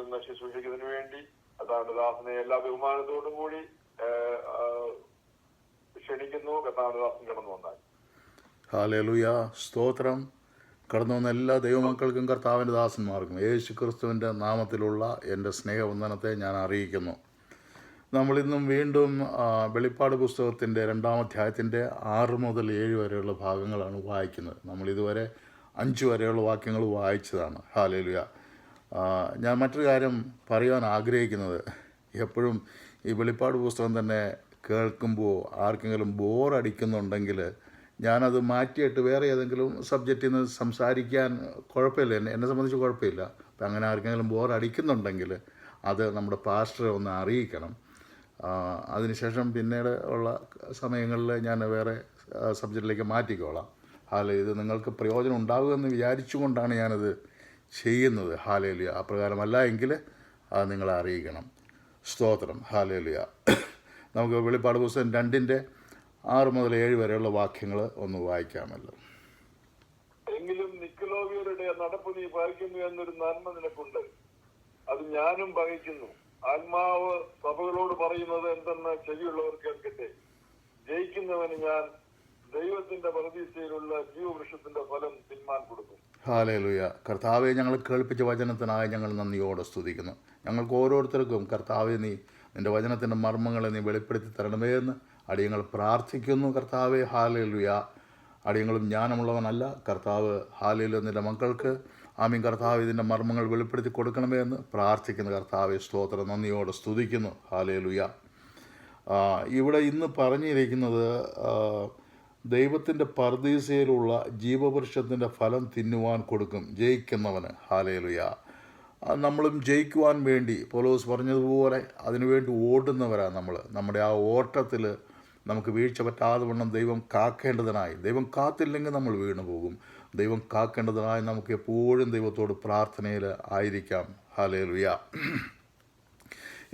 വരുന്ന ശുശ്രൂഷയ്ക്കതിനു വേണ്ടി കർത്താവിന്റെ ദാസനെ എല്ലാ ബഹുമാനത്തോടും കൂടി ക്ഷണിക്കുന്നു. കർത്താവിന്റെ ദാസൻ കടന്നു വന്നാൽ. ഹല്ലേലൂയ, സ്തോത്രം. കടന്നു വന്ന എല്ലാ ദൈവമക്കൾക്കും കർത്താവിൻ്റെ ദാസന്മാർക്കും യേശു ക്രിസ്തുവിൻ്റെ നാമത്തിലുള്ള എൻ്റെ സ്നേഹവന്ദനത്തെ ഞാൻ അറിയിക്കുന്നു. നമ്മളിന്നും വീണ്ടും വെളിപ്പാട് പുസ്തകത്തിൻ്റെ 2-ാം അധ്യായത്തിൻ്റെ 6 മുതൽ 7 വരെയുള്ള ഭാഗങ്ങളാണ് വായിക്കുന്നത്. നമ്മളിതുവരെ 5 വരെയുള്ള വാക്യങ്ങൾ വായിച്ചതാണ്. ഹല്ലേലൂയ. ഞാൻ മറ്റൊരു കാര്യം പറയാൻ ആഗ്രഹിക്കുന്നത്, എപ്പോഴും ഈ വെളിപ്പാട് പുസ്തകം തന്നെ കേൾക്കുമ്പോൾ ആർക്കെങ്കിലും ബോറടിക്കുന്നുണ്ടെങ്കിൽ ഞാനത് മാറ്റിയിട്ട് വേറെ ഏതെങ്കിലും സബ്ജക്റ്റിൽ നിന്ന് സംസാരിക്കാൻ കുഴപ്പമില്ല, എന്നെ സംബന്ധിച്ച് കുഴപ്പമില്ല. അപ്പം അങ്ങനെ ആർക്കെങ്കിലും ബോറടിക്കുന്നുണ്ടെങ്കിൽ അത് നമ്മുടെ പാസ്റ്ററെ ഒന്ന് അറിയിക്കണം. അതിനുശേഷം പിന്നീട് ഉള്ള സമയങ്ങളിൽ ഞാൻ വേറെ സബ്ജക്റ്റിലേക്ക് മാറ്റിക്കോളാം. ഇത് നിങ്ങൾക്ക് പ്രയോജനം ഉണ്ടാകുമെന്ന് വിചാരിച്ചുകൊണ്ടാണ് ഞാനത് ചെയ്യുന്നത്. ഹല്ലേലൂയ. അപ്രകാരമല്ല എങ്കിൽ അത് നിങ്ങളെ അറിയിക്കണം. സ്തോത്രം. ഹല്ലേലൂയ. നമുക്ക് വെളിപ്പാട് പുസ്തകം 2-ന്റെ 6 മുതൽ 7 വരെയുള്ള വാക്യങ്ങൾ ഒന്ന് വായിക്കാമല്ലോ. എങ്കിലും നിക്കലോവിയരുടെ നടപ്പ് നീ പകയ്ക്കുന്നു എന്നൊരു നന്മ നിനക്കുണ്ട്, അത് ഞാനും പകയ്ക്കുന്നു. ആത്മാവ് സഭകളോട് പറയുന്നത് എന്തെന്ന് ചെവിയുള്ളവർ കേൾക്കട്ടെ. ജയിക്കുന്നവന് ഞാൻ ദൈവത്തിന്റെ പരദീസയിലുള്ള ജീവവൃക്ഷത്തിന്റെ ഫലം തിന്മാൻ കൊടുക്കും. ഹല്ലേലൂയ. കർത്താവെ, ഞങ്ങൾ കേൾപ്പിച്ച വചനത്തിനായി ഞങ്ങൾ നന്ദിയോടെ സ്തുതിക്കുന്നു. ഞങ്ങൾക്ക് ഓരോരുത്തർക്കും കർത്താവെ, നീ നിൻ്റെ വചനത്തിൻ്റെ മർമ്മങ്ങളെ നീ വെളിപ്പെടുത്തി തരണമേ എന്ന് അടിയങ്ങൾ പ്രാർത്ഥിക്കുന്നു. കർത്താവെ, ഹല്ലേലൂയ. അടിയങ്ങളും ജ്ഞാനമുള്ളവനല്ല കർത്താവ്. ഹല്ലേലൂയ. നിൻ്റെ മക്കൾക്ക് ആമീൻ കർത്താവ് ഇതിൻ്റെ മർമ്മങ്ങൾ വെളിപ്പെടുത്തി കൊടുക്കണമേ എന്ന് പ്രാർത്ഥിക്കുന്നു. കർത്താവെ, സ്തോത്രം, നന്ദിയോടെ സ്തുതിക്കുന്നു. ഹല്ലേലൂയ. ഇവിടെ ഇന്ന് പറഞ്ഞിരിക്കുന്നത് ദൈവത്തിൻ്റെ പർദീസയിലുള്ള ജീവവൃക്ഷത്തിൻ്റെ ഫലം തിന്നുവാൻ കൊടുക്കും ജയിക്കുന്നവന്. ഹല്ലേലൂയ. നമ്മളും ജയിക്കുവാൻ വേണ്ടി പൗലോസ് പറഞ്ഞതുപോലെ അതിനുവേണ്ടി ഓടുന്നവരാണ് നമ്മൾ. നമ്മുടെ ആ ഓട്ടത്തിൽ നമുക്ക് വീഴ്ച പറ്റാതെ വണ്ണം ദൈവം കാക്കേണ്ടതിനായി, ദൈവം കാത്തില്ലെങ്കിൽ നമ്മൾ വീണു പോകും. ദൈവം കാക്കേണ്ടതിനായി നമുക്ക് എപ്പോഴും ദൈവത്തോട് പ്രാർത്ഥനയിൽ ആയിരിക്കാം. ഹല്ലേലൂയ.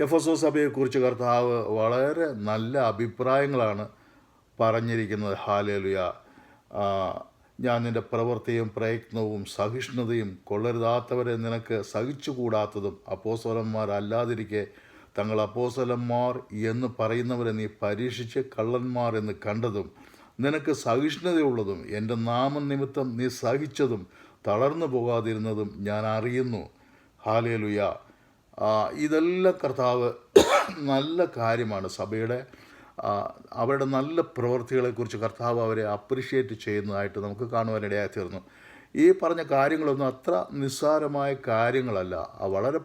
എഫെസോസ് സഭയെക്കുറിച്ച് കർത്താവ് വളരെ നല്ല അഭിപ്രായങ്ങളാണ് പറഞ്ഞിരിക്കുന്നത്. ഹല്ലേലൂയ. ഞാൻ നിൻ്റെ പ്രവൃത്തിയും പ്രയത്നവും സഹിഷ്ണുതയും കൊള്ളരുതാത്തവരെ നിനക്ക് സഹിച്ചുകൂടാത്തതും അപ്പോസ്തലന്മാരല്ലാതിരിക്കെ തങ്ങൾ അപ്പോസ്തലന്മാർ എന്ന് പറയുന്നവരെ നീ പരീക്ഷിച്ച് കള്ളന്മാർ എന്ന് കണ്ടതും നിനക്ക് സഹിഷ്ണുതയുള്ളതും എൻ്റെ നാമനിമിത്തം നീ സഹിച്ചതും തളർന്നു പോകാതിരുന്നതും ഞാൻ അറിയുന്നു. ഹല്ലേലൂയ. ഇതെല്ലാം കർത്താവ് നല്ല കാര്യമാണ്. സഭയുടെ അവരുടെ നല്ല പ്രവൃത്തികളെക്കുറിച്ച് കർത്താവ് അവരെ അപ്രിഷ്യേറ്റ് ചെയ്യുന്നതായിട്ട് നമുക്ക് കാണുവാനിടയായി തീർന്നു. ഈ പറഞ്ഞ കാര്യങ്ങളൊന്നും അത്ര നിസ്സാരമായ കാര്യങ്ങളല്ല, വളരെ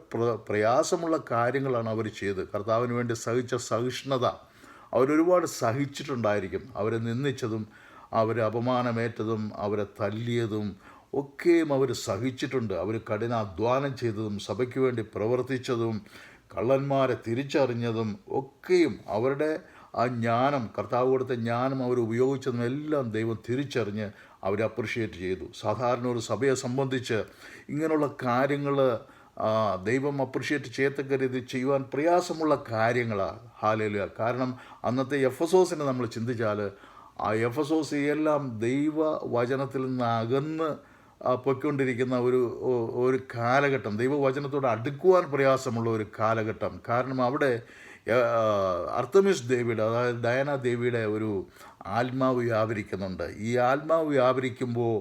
പ്രയാസമുള്ള കാര്യങ്ങളാണ് അവർ ചെയ്ത്. കർത്താവിന് വേണ്ടി സഹിച്ച സഹിഷ്ണുത, അവരൊരുപാട് സഹിച്ചിട്ടുണ്ടായിരിക്കും. അവരെ നിന്ദിച്ചതും അവരെ അപമാനമേറ്റതും അവരെ തല്ലിയതും ഒക്കെയും അവർ സഹിച്ചിട്ടുണ്ട്. അവർ കഠിനാധ്വാനം ചെയ്തതും സഭയ്ക്ക് വേണ്ടി പ്രവർത്തിച്ചതും കള്ളന്മാരെ തിരിച്ചറിഞ്ഞതും ഒക്കെയും അവരുടെ ആ ജ്ഞാനം, കർത്താവ് കൊടുത്ത ജ്ഞാനം അവർ ഉപയോഗിച്ചതും എല്ലാം ദൈവം തിരിച്ചറിഞ്ഞ് അവരെ അപ്രിഷ്യേറ്റ് ചെയ്തു. സാധാരണ ഒരു സഭയെ സംബന്ധിച്ച് ഇങ്ങനെയുള്ള കാര്യങ്ങൾ ദൈവം അപ്രിഷ്യേറ്റ് ചെയ്യത്തക്ക രീതിയിൽ ചെയ്യുവാൻ പ്രയാസമുള്ള കാര്യങ്ങളാണ്. ഹല്ലേലൂയ. കാരണം അന്നത്തെ എഫെസോസിനെ നമ്മൾ ചിന്തിച്ചാൽ ആ എഫെസോസ് എല്ലാം ദൈവവചനത്തിൽ നിന്ന് അകന്ന് പൊയ്ക്കൊണ്ടിരിക്കുന്ന ഒരു കാലഘട്ടം, ദൈവവചനത്തോട് അടുക്കുവാൻ പ്രയാസമുള്ള ഒരു കാലഘട്ടം. കാരണം അവിടെ അർത്തമിസ് ദേവിയുടെ, അതായത് ഡയന ദേവിയുടെ ഒരു ആത്മാവ് വ്യാപരിക്കുന്നുണ്ട്. ഈ ആത്മാവ് വ്യാപരിക്കുമ്പോൾ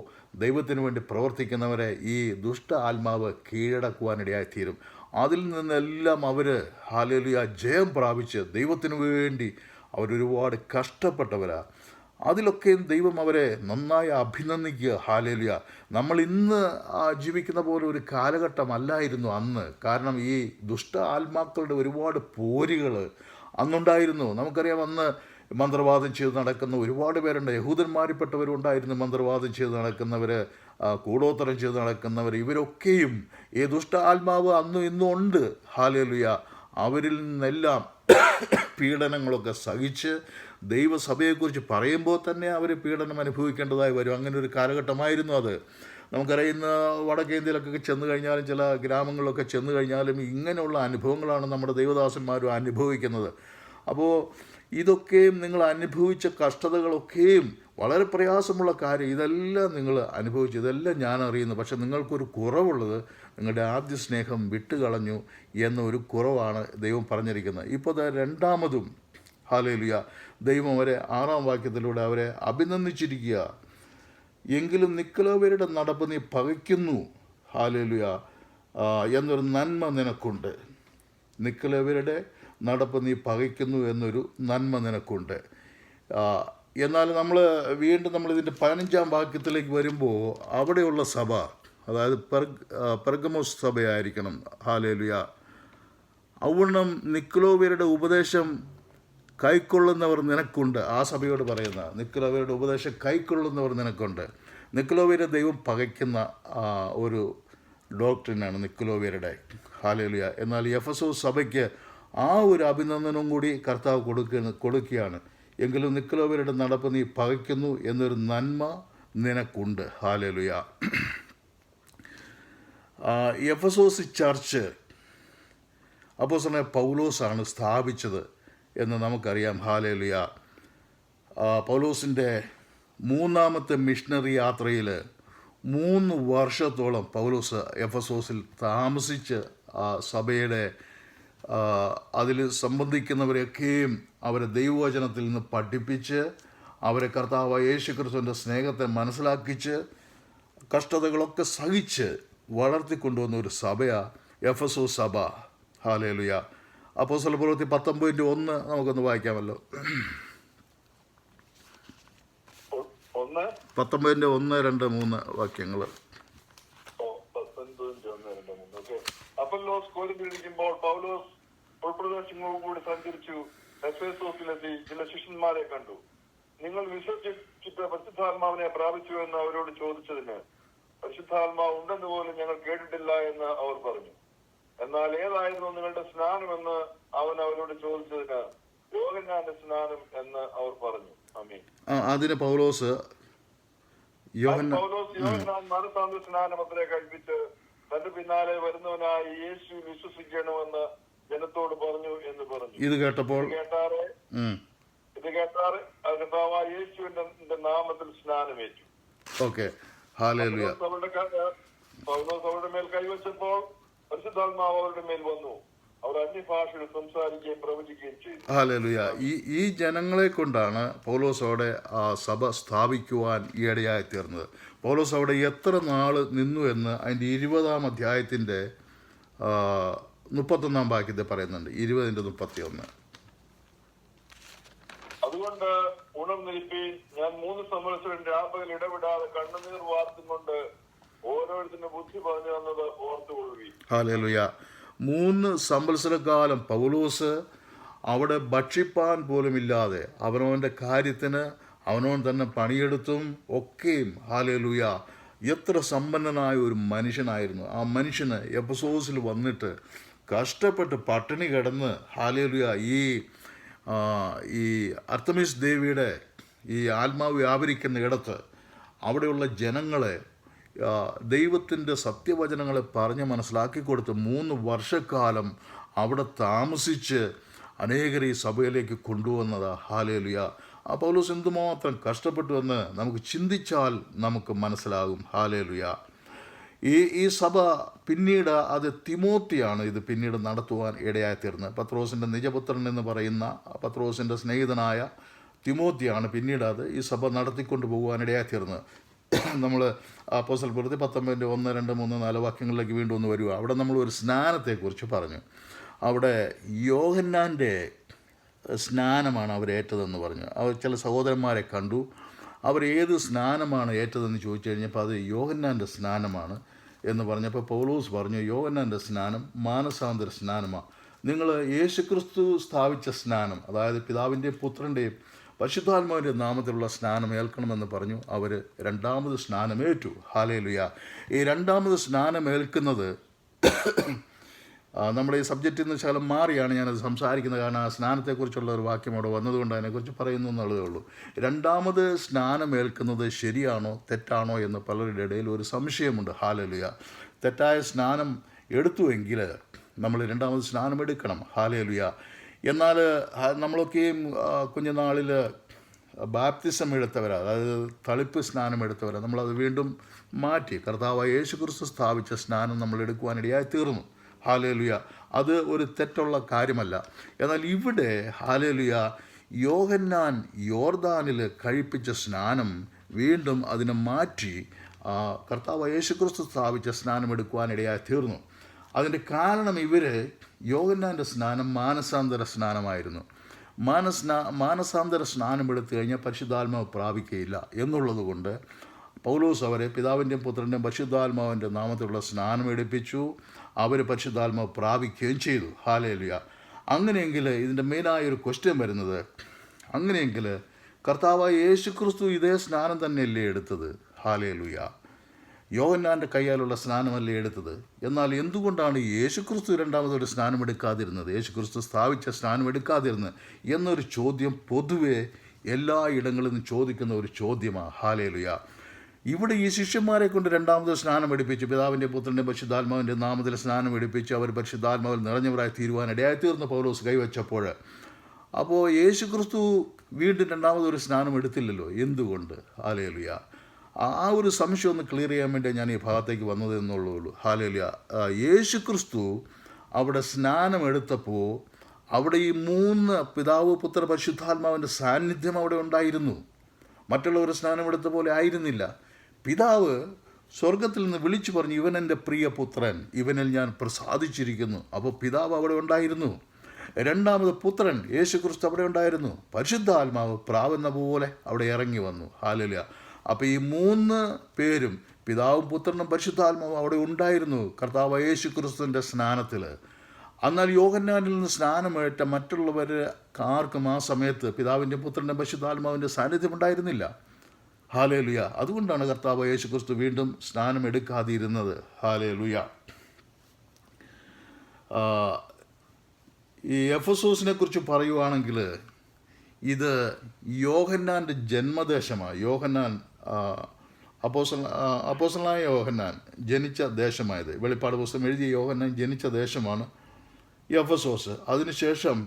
ദൈവത്തിന് വേണ്ടി പ്രവർത്തിക്കുന്നവരെ ഈ ദുഷ്ട ആത്മാവ് കീഴടക്കുവാനിടയായിത്തീരും. അതിൽ നിന്നെല്ലാം അവർ ഹല്ലേലൂയ ജയം പ്രാപിച്ച് ദൈവത്തിന് വേണ്ടി അവരൊരുപാട് കഷ്ടപ്പെട്ടവരാണ്. അതിലൊക്കെയും ദൈവം അവരെ നന്നായി അഭിനന്ദിക്കുക. ഹല്ലേലൂയ. നമ്മൾ ഇന്ന് ജീവിക്കുന്ന പോലെ ഒരു കാലഘട്ടമല്ലായിരുന്നു അന്ന്. കാരണം ഈ ദുഷ്ട ആത്മാക്കളുടെ ഒരുപാട് പോരുകൾ അന്നുണ്ടായിരുന്നു. നമുക്കറിയാം, അന്ന് മന്ത്രവാദം ചെയ്ത് നടക്കുന്ന ഒരുപാട് പേരുണ്ട്. യഹൂദന്മാരിൽപ്പെട്ടവരുണ്ടായിരുന്നു മന്ത്രവാദം ചെയ്ത് നടക്കുന്നവർ, കൂടോത്തരം ചെയ്ത് നടക്കുന്നവർ. ഇവരൊക്കെയും ഈ ദുഷ്ട ആത്മാവ് അന്നും ഇന്നും ഉണ്ട്. ഹല്ലേലൂയ. അവരിൽ നിന്നെല്ലാം പീഡനങ്ങളൊക്കെ സഹിച്ച് ദൈവസഭയെക്കുറിച്ച് പറയുമ്പോൾ തന്നെ അവർ പീഡനം അനുഭവിക്കേണ്ടതായി വരും. അങ്ങനെ ഒരു കാലഘട്ടമായിരുന്നു അത്. നമുക്കറിയാം, ഇന്ന് വടക്കേ ഇന്ത്യയിലൊക്കെ ചെന്ന് കഴിഞ്ഞാലും ചില ഗ്രാമങ്ങളിലൊക്കെ ചെന്ന് കഴിഞ്ഞാലും ഇങ്ങനെയുള്ള അനുഭവങ്ങളാണ് നമ്മുടെ ദൈവദാസന്മാരും അനുഭവിക്കുന്നത്. അപ്പോൾ ഇതൊക്കെയും നിങ്ങൾ അനുഭവിച്ച കഷ്ടതകളൊക്കെയും വളരെ പ്രയാസമുള്ള കാര്യം, ഇതെല്ലാം നിങ്ങൾ അനുഭവിച്ചു, ഇതെല്ലാം ഞാൻ അറിയുന്നു. പക്ഷെ നിങ്ങൾക്കൊരു കുറവുള്ളത് നിങ്ങളുടെ ആദ്യ സ്നേഹം വിട്ടുകളഞ്ഞു എന്നൊരു കുറവാണ് ദൈവം പറഞ്ഞിരിക്കുന്നത്. ഇപ്പോൾ രണ്ടാമതും ഹല്ലേലൂയ ദൈവം അവരെ 6-ാം വാക്യത്തിലൂടെ അവരെ അഭിനന്ദിച്ചിരിക്കുക. എങ്കിലും നിക്കലോവ്യരുടെ നടപ്പ് നീ പകയ്ക്കുന്നു, ഹല്ലേലൂയ, എന്നൊരു നന്മ നിനക്കുണ്ട്. നിക്കലോവ്യരുടെ നടപ്പ് നീ പകയ്ക്കുന്നു എന്നൊരു നന്മ നിനക്കുണ്ട്. എന്നാൽ വീണ്ടും നമ്മളിതിൻ്റെ 15-ാം വാക്യത്തിലേക്ക് വരുമ്പോൾ അവിടെയുള്ള സഭ, അതായത് പെർഗമോസ് സഭയായിരിക്കണം, ഹല്ലേലൂയ, ഔവണ്ണം നിക്കലോവ്യരുടെ ഉപദേശം കൈക്കൊള്ളുന്നവർ നിനക്കുണ്ട്. ആ സഭയോട് പറയുന്ന നിക്കലോവ്യരുടെ ഉപദേശം കൈക്കൊള്ളുന്നവർ നിനക്കുണ്ട്. നിക്കലോവ്യരെ ദൈവം പകയ്ക്കുന്ന ഒരു ഡോക്ട്രിനാണ് നിക്കലോവ്യരുടെ, ഹല്ലേലൂയ. എന്നാൽ എഫെസോസ് സഭയ്ക്ക് ആ ഒരു അഭിനന്ദനവും കൂടി കർത്താവ് കൊടുക്കുകയാണ്. എങ്കിലും നിക്കലോവ്യരുടെ നടപ്പ് നീ പകയ്ക്കുന്നു എന്നൊരു നന്മ നിനക്കുണ്ട്, ഹല്ലേലൂയ. എഫെസോസ് ചർച്ച് അപ്പോസ്തലനായ പൗലോസാണ് സ്ഥാപിച്ചത് എന്ന് നമുക്കറിയാം, ഹല്ലേലൂയ. പൗലോസിൻ്റെ 3-ാമത്തെ മിഷണറി യാത്രയിൽ 3 വർഷത്തോളം പൗലോസ് എഫെസോസിൽ താമസിച്ച് സഭയുടെ അതിൽ സംബന്ധിക്കുന്നവരെയൊക്കെയും അവരെ ദൈവവചനത്തിൽ നിന്ന് പഠിപ്പിച്ച് അവരെ കർത്താവായ യേശുക്രിസ്തുവിൻ്റെ സ്നേഹത്തെ മനസ്സിലാക്കിച്ച് കഷ്ടതകളൊക്കെ സഹിച്ച് വളർത്തിക്കൊണ്ടുവന്ന ഒരു സഭയാണ് എഫെസോസ് സഭ, ഹല്ലേലൂയ. അപ്പോസ്തലപ്രവൃത്തി 19:1 നമുക്കൊന്ന് വായിക്കാമല്ലോ. 19:1, 2, 3 വാക്യങ്ങൾ. അപ്പൊല്ലോസ് കോരിന്തിരിക്കുമ്പോൾ പൗലോസ് ഉൾപ്രദേശങ്ങളും കൂടി സഞ്ചരിച്ചു എഫെസോസിലെത്തി ചില ശിഷ്യന്മാരെ കണ്ടു. നിങ്ങൾ വിശ്വസിച്ചിട്ട് പരിശുദ്ധാത്മാവിനെ പ്രാപിച്ചു എന്ന് അവരോട് ചോദിച്ചതിന് പരിശുദ്ധാത്മാവ് ഉണ്ടെന്ന് പോലും ഞങ്ങൾ കേട്ടിട്ടില്ല എന്ന് അവർ പറഞ്ഞു. എന്നാൽ ഏതായിരുന്നു നിങ്ങളുടെ സ്നാനമെന്ന് അവൻ അവരോട് ചോദിച്ചതിന് യോഹന്നാന്റെ സ്നാനം എന്ന് അവർ പറഞ്ഞു. ആമേൻ. അതിന് പൗലോസ് യോഹന്നാൻ മനസ്സാന്ത സ്നാനം അത്രേ കഴിപ്പിച്ച് തന്റെ പിന്നാലെ വരുന്നവനായി യേശു വിശ്വസിക്കണമെന്ന് ജനത്തോട് പറഞ്ഞു എന്ന് പറഞ്ഞു. ഇത് കേട്ടപ്പോൾ കർത്താവായ യേശുവിന്റെ നാമത്തിൽ സ്നാനമേറ്റു. Okay, hallelujah. പൗലോസ് അവരുടെ മേൽ കൈവച്ചപ്പോൾ പരിശുദ്ധാത്മാവ് അവരുടെ മേൽ വന്നു. അവർ അന്യഭാഷയിൽ സംസാരിക്കുകയും പ്രവചിക്കുകയും ചെയ്തു. ഹല്ലേലൂയ. ഈ ജനങ്ങളെ കൊണ്ടാണ് പൗലോസ് അവിടെ ആ സഭ സ്ഥാപിക്കുവാൻ ഈയിടെയായി തീർന്നത്. പൗലോസ് അവിടെ എത്ര നാൾ നിന്നു എന്ന് അതിൻ്റെ 20-ാം അധ്യായത്തിൻ്റെ 31-ാം വാക്യത്തെ പറയുന്നുണ്ട്. 20:31. അതുകൊണ്ട് ഉണർന്നിരിപ്പീൻ, ഞാൻ 3 സംവത്സരം രാപ്പകൽ ഇടവിടാതെ കണ്ണുനീർ വാർത്തുകൊണ്ട് ഓരോരുത്തരുടെ ബുദ്ധി പറഞ്ഞു തന്നത് ഓർത്തുകൊള്ളുകയും. ഹല്ലേലൂയ. 3 സംവത്സരക്കാലം പൗലോസ് അവിടെ ഭക്ഷിപ്പാൻ പോലുമില്ലാതെ അവനവൻ്റെ കാര്യത്തിന് അവനവൻ തന്നെ പണിയെടുത്തും ഒക്കെയും, ഹല്ലേലൂയ, എത്ര സമ്പന്നനായ ഒരു മനുഷ്യനായിരുന്നു. ആ മനുഷ്യന് എഫെസോസിൽ വന്നിട്ട് കഷ്ടപ്പെട്ട് പട്ടിണി കിടന്ന്, ഹല്ലേലൂയ, ഈ അർത്തമിസ് ദേവിയുടെ ഈ ആത്മാവ് വ്യാപരിക്കുന്ന ഇടത്ത് അവിടെയുള്ള ജനങ്ങളെ ദൈവത്തിൻ്റെ സത്യവചനങ്ങളെ പറഞ്ഞ് മനസ്സിലാക്കി കൊടുത്ത് 3 വർഷക്കാലം അവിടെ താമസിച്ച് അനേകരെ ഈ സഭയിലേക്ക് കൊണ്ടുവന്നത്, ഹല്ലേലൂയ. ആ പൗലോസ് എന്തുമാത്രം കഷ്ടപ്പെട്ടു എന്ന് നമുക്ക് ചിന്തിച്ചാൽ നമുക്ക് മനസ്സിലാകും, ഹല്ലേലൂയ. ഈ സഭ പിന്നീട് അത് തിമോത്തിയാണ് ഇത് പിന്നീട് നടത്തുവാൻ ഇടയായിത്തീർന്നത്. പത്രോസിൻ്റെ നിജപുത്രൻ എന്ന് പറയുന്ന പത്രോസിൻ്റെ സ്നേഹിതനായ തിമോത്തിയാണ് പിന്നീട് ഈ സഭ നടത്തിക്കൊണ്ട് പോകുവാൻ ഇടയായിത്തീർന്നത്. നമ്മൾ അപ്പോസ്തലപ്രവൃത്തി 19:1, 2, 3, 4 വാക്യങ്ങളിലേക്ക് വീണ്ടും ഒന്ന് വരിക. അവിടെ നമ്മൾ ഒരു സ്നാനത്തെക്കുറിച്ച് പറഞ്ഞു. അവിടെ യോഹന്നാൻ്റെ സ്നാനമാണ് അവരേറ്റതെന്ന് പറഞ്ഞു. അവർ ചില സഹോദരന്മാരെ കണ്ടു. അവരേത് സ്നാനമാണ് ഏറ്റതെന്ന് ചോദിച്ചു കഴിഞ്ഞപ്പോൾ അത് യോഹന്നാൻ്റെ സ്നാനമാണ് എന്ന് പറഞ്ഞപ്പോൾ പൗലോസ് പറഞ്ഞു, യോഹന്നാൻ്റെ സ്നാനം മാനസാന്തര സ്നാനമാണ്. നിങ്ങൾ യേശുക്രിസ്തു സ്ഥാപിച്ച സ്നാനം, അതായത് പിതാവിൻ്റെയും പുത്രൻ്റെയും പരിശുദ്ധാത്മാവിൻ്റെ നാമത്തിലുള്ള സ്നാനം ഏൽക്കണമെന്ന് പറഞ്ഞു. അവർ 2ാമത് സ്നാനമേറ്റു, ഹല്ലേലൂയ. ഈ 2ാമത് സ്നാനമേൽക്കുന്നത് നമ്മുടെ ഈ സബ്ജക്റ്റിൽ നിന്ന് ശകലം മാറിയാണ് ഞാനത് സംസാരിക്കുന്നത്. കാരണം ആ സ്നാനത്തെക്കുറിച്ചുള്ള ഒരു വാക്യം അവിടെ വന്നതുകൊണ്ട് അതിനെക്കുറിച്ച് പറയുന്നു എന്നുള്ളതേ ഉള്ളൂ. 2ാമത് സ്നാനമേൽക്കുന്നത് ശരിയാണോ തെറ്റാണോ എന്ന് പലരുടെ ഇടയിൽ ഒരു സംശയമുണ്ട്, ഹല്ലേലൂയ. തെറ്റായ സ്നാനം എടുത്തുവെങ്കിൽ നമ്മൾ 2ാമത് സ്നാനം എടുക്കണം, ഹല്ലേലൂയ. എന്നാൽ നമ്മളൊക്കെയും കുഞ്ഞുനാളിൽ ബാപ്തിസം എടുത്തവരാ, അതായത് തളിപ്പ് സ്നാനം എടുത്തവരാ. നമ്മളത് വീണ്ടും മാറ്റി കർത്താവായ യേശുക്രിസ്തു സ്ഥാപിച്ച സ്നാനം നമ്മൾ എടുക്കുവാനിടയായി തീർന്നു. ഹല്ലേലൂയ. അത് ഒരു തെറ്റുള്ള കാര്യമല്ല. എന്നാൽ ഇവിടെ ഹല്ലേലൂയ യോഹന്നാൻ യോർദാനിൽ കഴിപ്പിച്ച സ്നാനം വീണ്ടും അതിനെ മാറ്റി കർത്താവ് യേശുക്രിസ്തു സ്ഥാപിച്ച സ്നാനം എടുക്കുവാനിടയായി തീർന്നു. അതിൻ്റെ കാരണം ഇവർ യോഹന്നാൻ്റെ സ്നാനം മാനസാന്തര സ്നാനമായിരുന്നു. മാനസാന്തര സ്നാനം എടുത്തു കഴിഞ്ഞാൽ പരിശുദ്ധാത്മാവ് പ്രാപിക്കുകയില്ല എന്നുള്ളത് കൊണ്ട് പൗലോസ് അവരെ പിതാവിൻ്റെയും പുത്രൻ്റെയും പരിശുദ്ധാത്മാവിൻ്റെ നാമത്തിലുള്ള സ്നാനം എടുപ്പിച്ചു. അവർ പരിശുദ്ധാത്മാവ് പ്രാപിക്കുകയും ചെയ്തു. ഹല്ലേലൂയ. അങ്ങനെയെങ്കിൽ ഇതിൻ്റെ മെയിനായൊരു ക്വസ്റ്റ്യൻ വരുന്നത്, അങ്ങനെയെങ്കിൽ കർത്താവായ യേശുക്രിസ്തു ഇതേ സ്നാനം തന്നെയല്ലേ എടുത്തത്? ഹല്ലേലൂയ. യോഹന്നാൻ്റെ കയ്യാലുള്ള സ്നാനമല്ലേ എടുത്തത്? എന്നാൽ എന്തുകൊണ്ടാണ് യേശുക്രിസ്തു രണ്ടാമതൊരു സ്നാനം എടുക്കാതിരുന്നത്, യേശുക്രിസ്തു സ്ഥാപിച്ച സ്നാനം എടുക്കാതിരുന്നത് എന്നൊരു ചോദ്യം പൊതുവെ എല്ലാ ഇടങ്ങളിൽ നിന്നും ചോദിക്കുന്ന ഒരു ചോദ്യമാണ്. ഹല്ലേലൂയ. ഇവിടെ ഈ ശിഷ്യന്മാരെ കൊണ്ട് രണ്ടാമത് സ്നാനം എടുപ്പിച്ച് പിതാവിൻ്റെ പുത്രൻ്റെ പരിശുദ്ധാത്മാവിൻ്റെ നാമത്തിൽ സ്നാനം എടുപ്പിച്ച് അവർ പരിശുദ്ധാത്മാവിൽ നിറഞ്ഞവരായി തീരുവാനിടയായി തീർന്ന പൗലോസ് കൈവച്ചപ്പോൾ, അപ്പോൾ യേശുക്രിസ്തു വീണ്ടും രണ്ടാമതൊരു സ്നാനം എടുത്തില്ലല്ലോ. എന്തുകൊണ്ട്? ഹല്ലേലൂയ. ആ ഒരു സംശയം ഒന്ന് ക്ലിയർ ചെയ്യാൻ വേണ്ടി ഞാൻ ഈ ഭാഗത്തേക്ക് വന്നത് എന്നുള്ളൂ. ഹല്ലേലൂയ. യേശുക്രിസ്തു അവിടെ സ്നാനം എടുത്തപ്പോൾ അവിടെ ഈ 3 പിതാവ് പുത്ര പരിശുദ്ധാത്മാവിൻ്റെ സാന്നിധ്യം അവിടെ ഉണ്ടായിരുന്നു. മറ്റുള്ളവർ സ്നാനം എടുത്ത പോലെ ആയിരുന്നില്ല. പിതാവ് സ്വർഗത്തിൽ നിന്ന് വിളിച്ചു പറഞ്ഞു, ഇവൻ എൻ്റെ പ്രിയ പുത്രൻ, ഇവനിൽ ഞാൻ പ്രസാദിച്ചിരിക്കുന്നു. അപ്പോൾ പിതാവ് അവിടെ ഉണ്ടായിരുന്നു. രണ്ടാമത് പുത്രൻ യേശുക്രിസ്തു അവിടെ ഉണ്ടായിരുന്നു. പരിശുദ്ധാത്മാവ് പ്രാവുന്ന പോലെ അവിടെ ഇറങ്ങി വന്നു. ഹല്ലേലൂയ. അപ്പോൾ ഈ 3 പേരും പിതാവും പുത്രനും പരിശുദ്ധാത്മാവും അവിടെ ഉണ്ടായിരുന്നു കർത്താവ് യേശുക്രിസ്തുവിൻ്റെ സ്നാനത്തിൽ. എന്നാൽ യോഹന്നാനിൽ നിന്ന് സ്നാനമേറ്റ മറ്റുള്ളവർ ആർക്കും ആ സമയത്ത് പിതാവിൻ്റെ പുത്രൻ്റെ പരിശുദ്ധാത്മാവിൻ്റെ സാന്നിധ്യം ഉണ്ടായിരുന്നില്ല. ഹല്ലേലൂയ. അതുകൊണ്ടാണ് കർത്താവ് യേശുക്രിസ്തു വീണ്ടും സ്നാനം എടുക്കാതിരുന്നത്. ഹല്ലേലൂയ. ഈ എഫെസോസിനെ കുറിച്ച് പറയുവാണെങ്കിൽ ഇത് യോഹന്നാൻ്റെ ജന്മദേശമാണ്. യോഹന്നാൻ അപ്പോസ്തലനായ യോഹന്നാൻ ജനിച്ച ദേശമായത്. വെളിപ്പാട് പുസ്തകം എഴുതിയ യോഹന്നാൻ ജനിച്ച ദേശമാണ് എഫെസോസ്. അതിനുശേഷം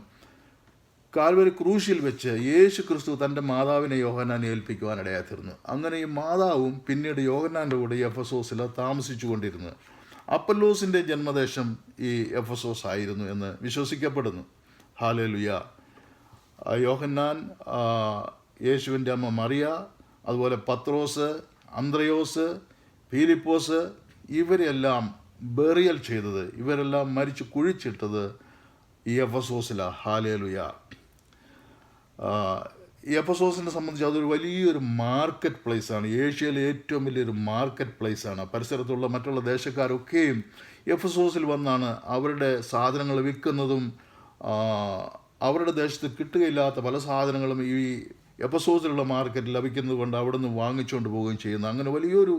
കാൽവരി ക്രൂശിൽ വെച്ച് യേശു ക്രിസ്തു തൻ്റെ മാതാവിനെ യോഹന്നാനെ ഏൽപ്പിക്കുവാനിടയായി തീർന്നു. അങ്ങനെ ഈ മാതാവും പിന്നീട് യോഹന്നാൻ്റെ കൂടെ എഫെസോസിൽ താമസിച്ചു കൊണ്ടിരുന്നു. അപ്പല്ലോസിൻ്റെ ജന്മദേശം ഈ എഫെസോസ് ആയിരുന്നു എന്ന് വിശ്വസിക്കപ്പെടുന്നു. ഹല്ലേലൂയ. യോഹന്നാൻ, യേശുവിൻ്റെ അമ്മ മറിയ, അതുപോലെ പത്രോസ്, അന്ത്രയോസ്, ഫിലിപ്പോസ്, ഇവരെല്ലാം ബെറിയൽ ചെയ്തത്, ഇവരെല്ലാം മരിച്ചു കുഴിച്ചിട്ടത് ഈ എഫെസോസിലാണ്. ഹല്ലേലൂയ. ഈ എഫെസോസിനെ സംബന്ധിച്ച് അതൊരു വലിയൊരു മാർക്കറ്റ് പ്ലേസാണ്. ഏഷ്യയിലെ ഏറ്റവും വലിയൊരു മാർക്കറ്റ് പ്ലേസാണ്. പരിസരത്തുള്ള മറ്റുള്ള ദേശക്കാരൊക്കെയും എഫെസോസിൽ വന്നാണ് അവരുടെ സാധനങ്ങൾ വിൽക്കുന്നതും അവരുടെ ദേശത്ത് കിട്ടുകയില്ലാത്ത പല സാധനങ്ങളും ഈ എഫെസോസിലുള്ള മാർക്കറ്റിൽ ലഭിക്കുന്നത് കൊണ്ട് അവിടെ നിന്ന് വാങ്ങിച്ചുകൊണ്ട് പോവുകയും ചെയ്യുന്നു. അങ്ങനെ വലിയൊരു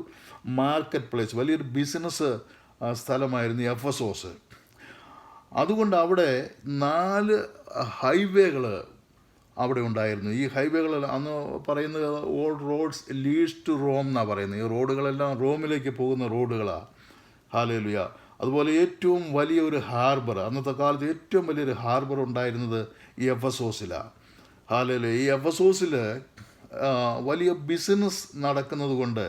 മാർക്കറ്റ് പ്ലേസ്, വലിയൊരു ബിസിനസ് സ്ഥലമായിരുന്നു എഫെസോസ്. അതുകൊണ്ട് അവിടെ 4 ഹൈവേകൾ അവിടെ ഉണ്ടായിരുന്നു. ഈ ഹൈവേകൾ അന്ന് പറയുന്നത് old roads leads to Rome എന്നാണ് പറയുന്നത്. ഈ റോഡുകളെല്ലാം റോമിലേക്ക് പോകുന്ന റോഡുകളാണ്. ഹല്ലേലൂയ. അതുപോലെ ഏറ്റവും വലിയൊരു ഹാർബർ, അന്നത്തെ കാലത്ത് ഏറ്റവും വലിയൊരു ഹാർബർ ഉണ്ടായിരുന്നത് ഈ എഫെസോസിലാണ്. ഹല്ലേലൂയ. ഈ എഫെസോസിൽ വലിയ ബിസിനസ് നടക്കുന്നത് കൊണ്ട്,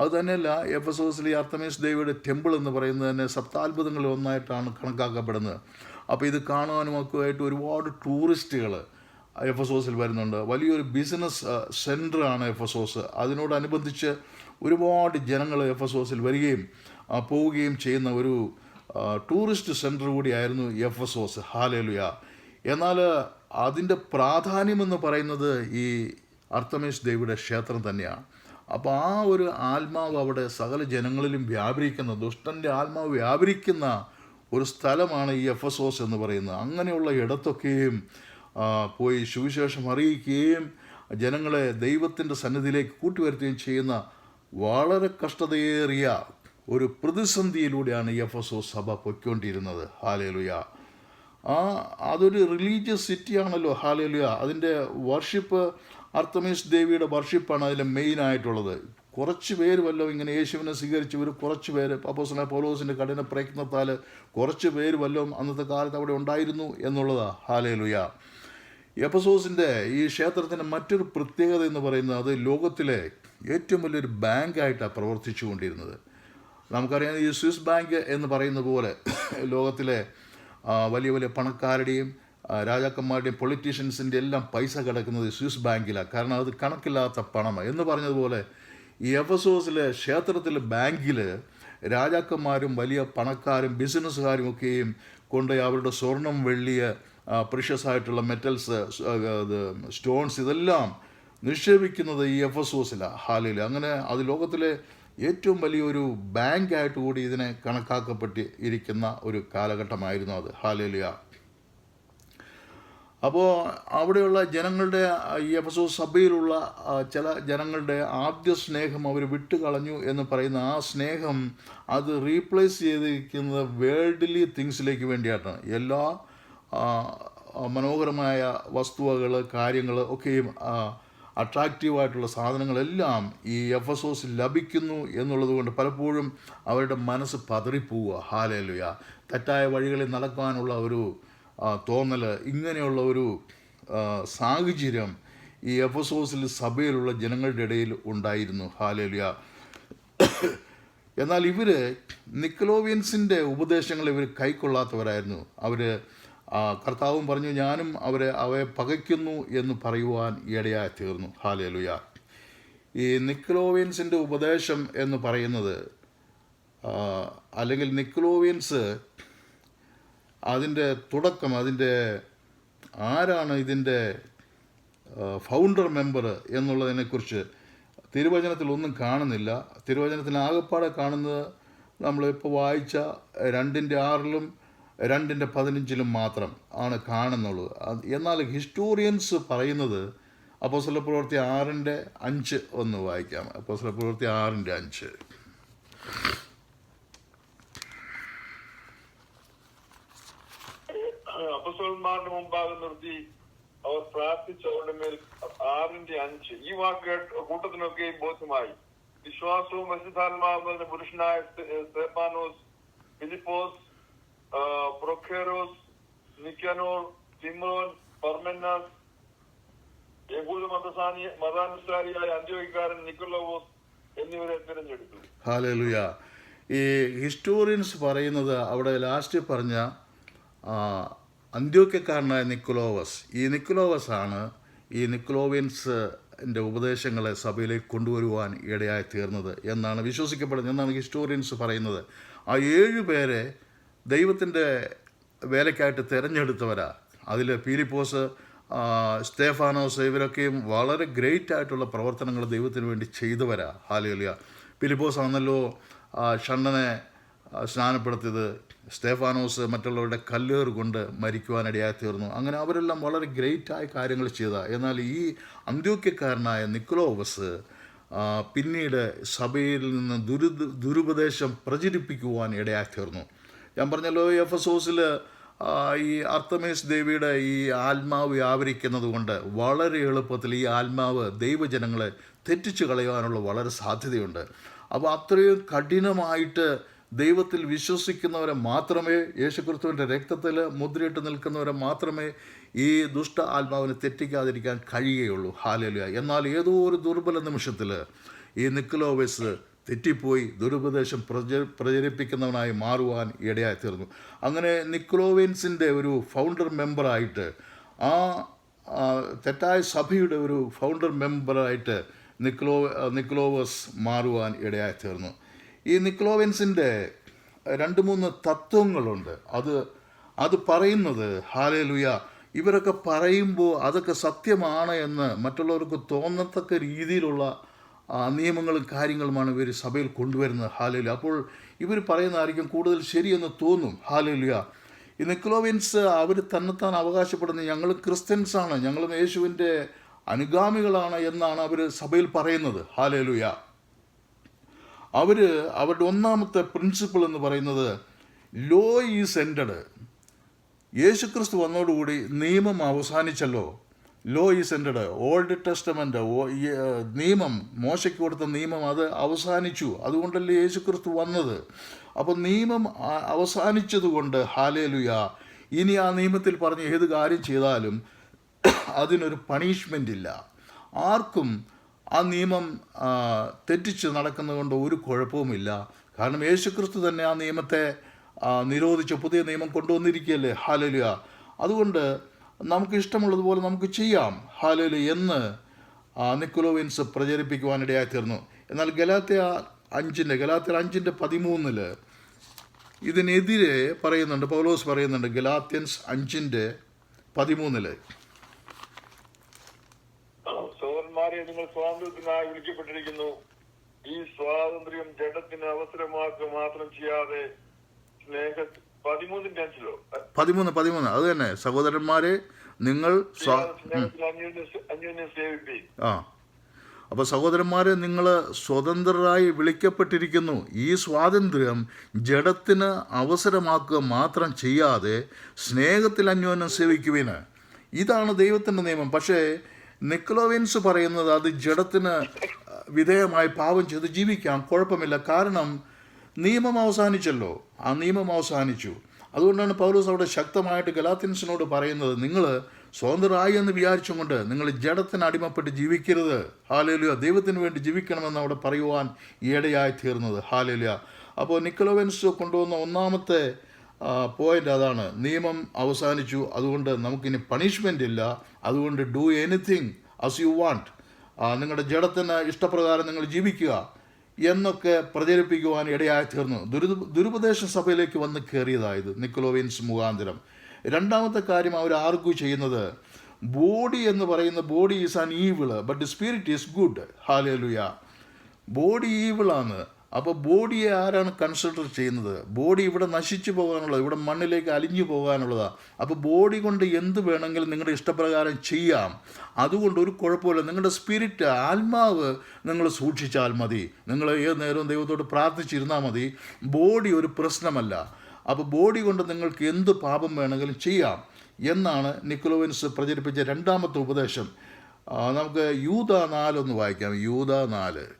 അതുതന്നെയല്ല എഫെസോസിൽ ഈ അർത്തമീസ് ദേവിയുടെ ടെമ്പിൾ എന്ന് പറയുന്നത് തന്നെ സപ്താത്ഭുതങ്ങളിൽ ഒന്നായിട്ടാണ് കണക്കാക്കപ്പെടുന്നത്. അപ്പോൾ ഇത് കാണുവാനും ഒക്കെ ആയിട്ട് ഒരുപാട് ടൂറിസ്റ്റുകൾ എഫെസോസിൽ വരുന്നുണ്ട്. വലിയൊരു ബിസിനസ് സെൻറ്ററാണ് എഫെസോസ്. അതിനോടനുബന്ധിച്ച് ഒരുപാട് ജനങ്ങൾ എഫെസോസിൽ വരികയും പോവുകയും ചെയ്യുന്ന ഒരു ടൂറിസ്റ്റ് സെൻറ്റർ കൂടിയായിരുന്നു എഫെസോസ്. ഹല്ലേലൂയ. എന്നാൽ അതിൻ്റെ പ്രാധാന്യമെന്ന് പറയുന്നത് ഈ അർത്തമീസ് ദേവിയുടെ ക്ഷേത്രം തന്നെയാണ്. അപ്പോൾ ആ ഒരു ആത്മാവ് അവിടെ സകല ജനങ്ങളിലും വ്യാപരിക്കുന്ന, ദുഷ്ടൻ്റെ ആത്മാവ് വ്യാപരിക്കുന്ന ഒരു സ്ഥലമാണ് ഈ എഫെസോസ് എന്ന് പറയുന്നത്. അങ്ങനെയുള്ള ഇടത്തൊക്കെയും പോയി സുവിശേഷം അറിയിക്കുകയും ജനങ്ങളെ ദൈവത്തിൻ്റെ സന്നിധിയിലേക്ക് കൂട്ടിവരുത്തുകയും ചെയ്യുന്ന വളരെ കഷ്ടതയേറിയ ഒരു പ്രതിസന്ധിയിലൂടെയാണ് ഈ എഫെസോസ് സഭ പൊയ്ക്കൊണ്ടിരുന്നത്. ഹല്ലേലൂയ. അതൊരു റിലീജിയസ് സിറ്റിയാണല്ലോ. ഹല്ലേലൂയ. അതിൻ്റെ വർഷിപ്പ്, അർത്തമീസ് ദേവിയുടെ വർഷിപ്പാണ് അതിൽ മെയിനായിട്ടുള്ളത്. കുറച്ച് പേര് വല്ലതും ഇങ്ങനെ യേശുവിനെ സ്വീകരിച്ചവർ കുറച്ച് പേര് അപ്പോസ്തലനായ പൗലോസിൻ്റെ കഠിന പ്രയത്നത്താൽ കുറച്ച് പേര് വല്ലതും അന്നത്തെ കാലത്ത് അവിടെ ഉണ്ടായിരുന്നു എന്നുള്ളതാണ്. ഹല്ലേലൂയ. എഫെസോസിൻ്റെ ഈ ക്ഷേത്രത്തിൻ്റെ മറ്റൊരു പ്രത്യേകത എന്ന് പറയുന്നത് അത് ലോകത്തിലെ ഏറ്റവും വലിയൊരു ബാങ്കായിട്ടാണ് പ്രവർത്തിച്ചു കൊണ്ടിരുന്നത്. നമുക്കറിയാം ഈ സ്വിസ് ബാങ്ക് എന്ന് പറയുന്ന പോലെ ലോകത്തിലെ വലിയ വലിയ പണക്കാരുടെയും രാജാക്കന്മാരുടെയും പൊളിറ്റീഷ്യൻസിൻ്റെ എല്ലാം പൈസ കിടക്കുന്നത് സ്വിസ് ബാങ്കിലാണ്. കാരണം അത് കണക്കില്ലാത്ത പണമാണ്. എന്ന് പറഞ്ഞതുപോലെ ഈ എഫെസോസിലെ ക്ഷേത്രത്തിലെ ബാങ്കിൽ രാജാക്കന്മാരും വലിയ പണക്കാരും ബിസിനസ്സുകാരും ഒക്കെയും കൊണ്ട് അവരുടെ സ്വർണം, വെള്ളിയ, പ്രഷ്യസ് ആയിട്ടുള്ള മെറ്റൽസ്, സ്റ്റോൺസ് ഇതെല്ലാം നിക്ഷേപിക്കുന്നത് ഈ എഫെസോസിലാണ്. ഹാലയിൽ അങ്ങനെ അത് ലോകത്തിലെ ഏറ്റവും വലിയൊരു ബാങ്കായിട്ട് കൂടി ഇതിനെ കണക്കാക്കപ്പെട്ട് ഇരിക്കുന്ന ഒരു കാലഘട്ടമായിരുന്നു അത്. ഹാലേലുയ. അപ്പോൾ അവിടെയുള്ള ജനങ്ങളുടെ ഈ എഫെസോസ് സഭയിലുള്ള ചില ജനങ്ങളുടെ ആദ്യ സ്നേഹം അവർ വിട്ടുകളഞ്ഞു എന്ന് പറയുന്ന ആ സ്നേഹം അത് റീപ്ലേസ് ചെയ്തിരിക്കുന്നത് വേൾഡ്ലി തിങ്സിലേക്ക് വേണ്ടിയിട്ടാണ്. എല്ലാ മനോഹരമായ വസ്തുവകൾ, കാര്യങ്ങൾ ഒക്കെയും അട്രാക്റ്റീവായിട്ടുള്ള സാധനങ്ങളെല്ലാം ഈ എഫെസോസിൽ ലഭിക്കുന്നു എന്നുള്ളത് കൊണ്ട് പലപ്പോഴും അവരുടെ മനസ്സ് പതറിപ്പോവുക. ഹല്ലേലൂയ. തെറ്റായ വഴികളിൽ നടക്കാനുള്ള ഒരു തോന്നൽ, ഇങ്ങനെയുള്ള ഒരു സാഹചര്യം ഈ എഫെസോസിൽ സഭയിലുള്ള ജനങ്ങളുടെ ഇടയിൽ ഉണ്ടായിരുന്നു. ഹല്ലേലൂയ. എന്നാൽ ഇവർ നിക്കലോവിയൻസിൻ്റെ ഉപദേശങ്ങൾ ഇവർ കൈക്കൊള്ളാത്തവരായിരുന്നു. അവർ കർത്താവും പറഞ്ഞു, ഞാനും അവയെ പകയ്ക്കുന്നു എന്ന് പറയുവാൻ ഇടയായി തീർന്നു. ഹല്ലേലൂയ. ഈ നിക്കലോവിയൻസിൻ്റെ ഉപദേശം എന്ന് പറയുന്നത് അല്ലെങ്കിൽ നിക്കലോവിയൻസ് അതിൻ്റെ തുടക്കം, ആരാണ് ഇതിൻ്റെ ഫൗണ്ടർ മെമ്പർ എന്നുള്ളതിനെക്കുറിച്ച് തിരുവചനത്തിലൊന്നും കാണുന്നില്ല. തിരുവചനത്തിൽ ആകപ്പാടെ കാണുന്നത് നമ്മളിപ്പോൾ വായിച്ച 2:6 2:15 മാത്രം ആണ് കാണുന്നുള്ളൂ. എന്നാൽ ഹിസ്റ്റോറിയൻസ് പറയുന്നത് അപ്പോസ്തലപ്രവൃത്തി 6:5 ഒന്ന് വായിക്കാം. അപ്പോസ്തലപ്രവൃത്തി 6:5. അപ്പോസ്തലന്മാരുടെ മുമ്പാകെ നിർത്തി അവർ പ്രാർത്ഥിച്ചവരുടെ മേൽ 6:5 ഈ വാക്ക് കൂട്ടത്തിനൊക്കെയും ബോധ്യമായി. വിശ്വാസവും പരിശുദ്ധാത്മാവും പുരുഷനായ സ്തെഫാനോസ്, ഫിലിപ്പോസ്, പ്രൊഖേറോസ്, നിക്കനോർ, തിമോൻ, പർമെന്നാസ്, യഹൂദ മതാനുസാരിയായ അന്ത്യോക്യക്കാരൻ നിക്കോളോവോസ് എന്നിവരെ തിരഞ്ഞെടുത്തു. ഹല്ലേലൂയ. ഈ ഹിസ്റ്റോറിയൻസ് പറയുന്നത് അവിടെ ലാസ്റ്റ് പറഞ്ഞ അന്ത്യോക്യക്കാരനായ നിക്കോളോവസ്, ഈ നിക്കോളോവസ് ആണ് ഈ നിക്കോളോവിയൻസിൻ്റെ ഉപദേശങ്ങളെ സഭയിലേക്ക് കൊണ്ടുവരുവാൻ ഇടയായി തീർന്നത് എന്നാണ് വിശ്വസിക്കപ്പെടുന്നത്, എന്നാണ് ഹിസ്റ്റോറിയൻസ് പറയുന്നത്. ആ 7 പേരെ ദൈവത്തിൻ്റെ വേലയ്ക്കായിട്ട് തിരഞ്ഞെടുത്തവരാ. അതിൽ ഫിലിപ്പോസ്, സ്തെഫാനോസ് ഇവരൊക്കെയും വളരെ ഗ്രേറ്റ് ആയിട്ടുള്ള പ്രവർത്തനങ്ങൾ ദൈവത്തിന് വേണ്ടി ചെയ്തവരാ. ഹല്ലേലൂയ. ഫിലിപ്പോസ് ആണല്ലോ ഷണ്ണനെ സ്നാനപ്പെടുത്തിയത്. സ്തെഫാനോസ് മറ്റുള്ളവരുടെ കല്ലേറ് കൊണ്ട് മരിക്കുവാനിടയായി തീർന്നു. അങ്ങനെ അവരെല്ലാം വളരെ ഗ്രേറ്റായ കാര്യങ്ങൾ ചെയ്ത. എന്നാൽ ഈ അന്ത്യോക്യക്കാരനായ നിക്കോളോവസ് പിന്നീട് സഭയിൽ നിന്ന് ദുരുപദേശം പ്രചരിപ്പിക്കുവാൻ ഇടയായി തീർന്നു. ഞാൻ പറഞ്ഞല്ലോ, എഫെസോസിൽ ഈ അർത്തമീസ് ദേവിയുടെ ഈ ആത്മാവ് വ്യാപരിക്കുന്നത് കൊണ്ട് വളരെ എളുപ്പത്തിൽ ഈ ആത്മാവ് ദൈവജനങ്ങളെ തെറ്റിച്ച് കളയാനുള്ള വളരെ സാധ്യതയുണ്ട്. അപ്പോൾ അത്രയും കഠിനമായിട്ട് ദൈവത്തിൽ വിശ്വസിക്കുന്നവരെ മാത്രമേ, യേശുക്രിസ്തുവിൻ്റെ രക്തത്തിൽ മുദ്രയിട്ട് നിൽക്കുന്നവരെ മാത്രമേ ഈ ദുഷ്ട ആത്മാവിനെ തെറ്റിക്കാതിരിക്കാൻ കഴിയുകയുള്ളൂ. ഹല്ലേലൂയ. എന്നാൽ ഏതോ ഒരു ദുർബല നിമിഷത്തിൽ ഈ നിക്കോളോവസ് തെറ്റിപ്പോയി ദുരുപദേശം പ്രചരിപ്പിക്കുന്നവനായി മാറുവാൻ ഇടയായി തീർന്നു. അങ്ങനെ നിക്കോളോവിയൻസിൻ്റെ ഒരു ഫൗണ്ടർ മെമ്പറായിട്ട്, ആ തെറ്റായ സഭയുടെ ഒരു ഫൗണ്ടർ മെമ്പറായിട്ട് നിക്കോളോവസ് മാറുവാൻ ഇടയായി തീർന്നു. ഈ നിക്കോളോവിയൻസിൻ്റെ 2-3 തത്വങ്ങളുണ്ട്. അത് പറയുന്നത്, ഹല്ലേലൂയ, ഇവരൊക്കെ പറയുമ്പോൾ അതൊക്കെ സത്യമാണ് എന്ന് മറ്റുള്ളവർക്ക് തോന്നത്തക്ക രീതിയിലുള്ള നിയമങ്ങളും കാര്യങ്ങളുമാണ് ഇവർ സഭയിൽ കൊണ്ടുവരുന്നത്. ഹല്ലേലൂയ. അപ്പോൾ ഇവർ പറയുന്നതായിരിക്കും കൂടുതൽ ശരിയെന്ന് തോന്നും. ഹല്ലേലൂയ. ഈ നിക്കോളോവിയൻസ് അവർ തന്നെത്താൻ അവകാശപ്പെടുന്നത് ഞങ്ങൾ ക്രിസ്ത്യൻസാണ്, ഞങ്ങളും യേശുവിൻ്റെ അനുഗാമികളാണ് എന്നാണ് അവർ സഭയിൽ പറയുന്നത്. ഹല്ലേലൂയ. അവരുടെ ഒന്നാമത്തെ പ്രിൻസിപ്പിൾ എന്ന് പറയുന്നത് ലോ ഈസ് എൻഡഡ്. യേശുക്രിസ്തു വന്നതോടുകൂടി നിയമം അവസാനിച്ചല്ലോ. Law is ended. Old testament നിയമം, മോശയ്ക്ക് കൊടുത്ത നിയമം അത് അവസാനിച്ചു. അതുകൊണ്ടല്ലേ യേശു ക്രിസ്തു വന്നത്. അപ്പോൾ നിയമം അവസാനിച്ചതുകൊണ്ട് ഹല്ലേലൂയ, ഇനി ആ നിയമത്തിൽ പറഞ്ഞ ഏത് കാര്യം ചെയ്താലും അതിനൊരു പണിഷ്മെൻ്റ് ഇല്ല. ആർക്കും ആ നിയമം തെറ്റിച്ച് നടക്കുന്നതുകൊണ്ട് ഒരു കുഴപ്പവുമില്ല. കാരണം യേശുക്രിസ്തു തന്നെ ആ നിയമത്തെ നിരോധിച്ച് പുതിയ നിയമം കൊണ്ടുവന്നിരിക്കുകയല്ലേ. ഹല്ലേലൂയ. അതുകൊണ്ട് നമുക്ക് ഇഷ്ടമുള്ളതുപോലെ നമുക്ക് ചെയ്യാം ഹല്ലേലൂയ എന്ന് നിക്കോളോവിയൻസ് പ്രചരിപ്പിക്കുവാനിടയായി തീർന്നു. എന്നാൽ ഗലാത്യർ 5:13 ഇതിനെതിരെ പറയുന്നുണ്ട്. പൗലോസ് പറയുന്നുണ്ട് ഗലാത്യൻസ് 5:13 സഹോദരന്മാരെ, നിങ്ങൾ സ്വാതന്ത്ര്യത്തിനായി വിളിക്കപ്പെട്ടിരിക്കുന്നു. ഈ സ്വാതന്ത്ര്യം ജഡത്തിന് അവസരമാക്കുക മാത്രം ചെയ്യാതെ 13 അത് തന്നെ. സഹോദരന്മാരെ, നിങ്ങൾ അന്യോന്യം സേവിപ്പീൻ. അപ്പോൾ സഹോദരന്മാരെ, നിങ്ങൾ സ്വതന്ത്രരായി വിളിക്കപ്പെട്ടിരിക്കുന്നു. ഈ സ്വാതന്ത്ര്യം ജഡത്തിന് അവസരമാക്കുക മാത്രം ചെയ്യാതെ സ്നേഹത്തിൽ അന്യോന്യം സേവിക്കുവിന്. ഇതാണ് ദൈവത്തിൻ്റെ നിയമം. പക്ഷേ നിക്കോളോവിയൻസ് പറയുന്നത് അത് ജഡത്തിന് വിധേയമായി പാപം ചെയ്ത് ജീവിക്കാം, കുഴപ്പമില്ല. കാരണം നിയമം അവസാനിച്ചല്ലോ, ആ നിയമം അവസാനിച്ചു. അതുകൊണ്ടാണ് പൗലോസ് അവിടെ ശക്തമായിട്ട് ഗലാത്യൻസിനോട് പറയുന്നത്, നിങ്ങൾ സ്വതന്ത്രരായി എന്ന് വിചാരിച്ചും കൊണ്ട് നിങ്ങൾ ജഡത്തിന് അടിമപ്പെട്ട് ജീവിക്കരുത്. ഹല്ലേലൂയ. ദൈവത്തിന് വേണ്ടി ജീവിക്കണമെന്ന് അവിടെ പറയുവാൻ ഇടയായി തീർന്നത്. ഹല്ലേലൂയ. അപ്പോൾ നിക്കോളോവിയൻസ് കൊണ്ടുവന്ന ഒന്നാമത്തെ പോയിന്റ് അതാണ്, നിയമം അവസാനിച്ചു, അതുകൊണ്ട് നമുക്കിനി പണിഷ്മെൻ്റ് ഇല്ല. അതുകൊണ്ട് do anything as you want, നിങ്ങളുടെ ജഡത്തിന് ഇഷ്ടപ്രകാരം നിങ്ങൾ ജീവിക്കുക എന്നൊക്കെ പ്രചരിപ്പിക്കുവാൻ ഇടയായി തീർന്നു. ദുരുപദേശ സഭയിലേക്ക് വന്ന് കയറിയതായത് നിക്കോളോവിയൻസ് മുഖാന്തരം. രണ്ടാമത്തെ കാര്യം അവർ ആർഗ്യൂ ചെയ്യുന്നത്, ബോഡി എന്ന് പറയുന്ന body is an evil but spirit is good. Hallelujah. Body ഈവിളാണ്. അപ്പോൾ ബോഡിയെ ആരാണ് കൺസിഡർ ചെയ്യുന്നത്? ബോഡി ഇവിടെ നശിച്ചു പോകാനുള്ളത്, ഇവിടെ മണ്ണിലേക്ക് അലിഞ്ഞു പോകാനുള്ളതാണ്. അപ്പോൾ ബോഡി കൊണ്ട് എന്ത് വേണമെങ്കിലും നിങ്ങളുടെ ഇഷ്ടപ്രകാരം ചെയ്യാം, അതുകൊണ്ട് ഒരു കുഴപ്പമില്ല. നിങ്ങളുടെ സ്പിരിറ്റ്, ആത്മാവ് നിങ്ങൾ സൂക്ഷിച്ചാൽ മതി. നിങ്ങൾ ഏത് നേരവും ദൈവത്തോട് പ്രാർത്ഥിച്ചിരുന്നാൽ മതി. ബോഡി ഒരു പ്രശ്നമല്ല. അപ്പോൾ ബോഡി കൊണ്ട് നിങ്ങൾക്ക് എന്ത് പാപം വേണമെങ്കിലും ചെയ്യാം എന്നാണ് നിക്കോളോവിയൻസ് പ്രചരിപ്പിച്ച രണ്ടാമത്തെ ഉപദേശം. നമുക്ക് യൂദ 4 വായിക്കാം. യൂദ 4.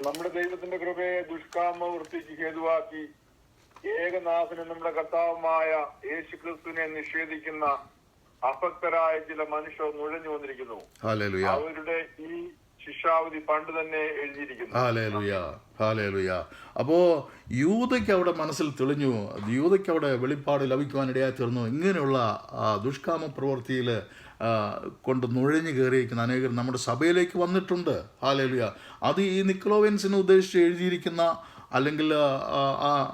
നമ്മുടെ ദൈവത്തിന്റെ കൃപയെ ദുഷ്കാമവൃത്തിക്ക് ഹേതുവാക്കി ഏകനാഥനും നമ്മുടെ കർത്താവുമായ യേശു ക്രിസ്തുവിനെ നിഷേധിക്കുന്ന അഭക്തരായ ചില മനുഷ്യർ നുഴഞ്ഞു വന്നിരിക്കുന്നു. അവരുടെ ഈ ശിക്ഷാവിധി പണ്ട് തന്നെ എഴുതിയിരിക്കുന്നു. ഹല്ലേലൂയ. അപ്പോൾ യൂദയ്ക്ക് അവിടെ മനസ്സിൽ തെളിഞ്ഞു, യൂദയ്ക്ക് അവിടെ വെളിപ്പാട് ലഭിക്കുവാനിടയായി തീർന്നു. ഇങ്ങനെയുള്ള ദുഷ്കാമ പ്രവൃത്തിയിൽ കൊണ്ട് നുഴഞ്ഞു കയറിയിരിക്കുന്ന അനേകർ നമ്മുടെ സഭയിലേക്ക് വന്നിട്ടുണ്ട്. ഹല്ലേലൂയ. അത് ഈ നിക്കോളോവിയൻസിനെ ഉദ്ദേശിച്ച് എഴുതിയിരിക്കുന്ന, അല്ലെങ്കിൽ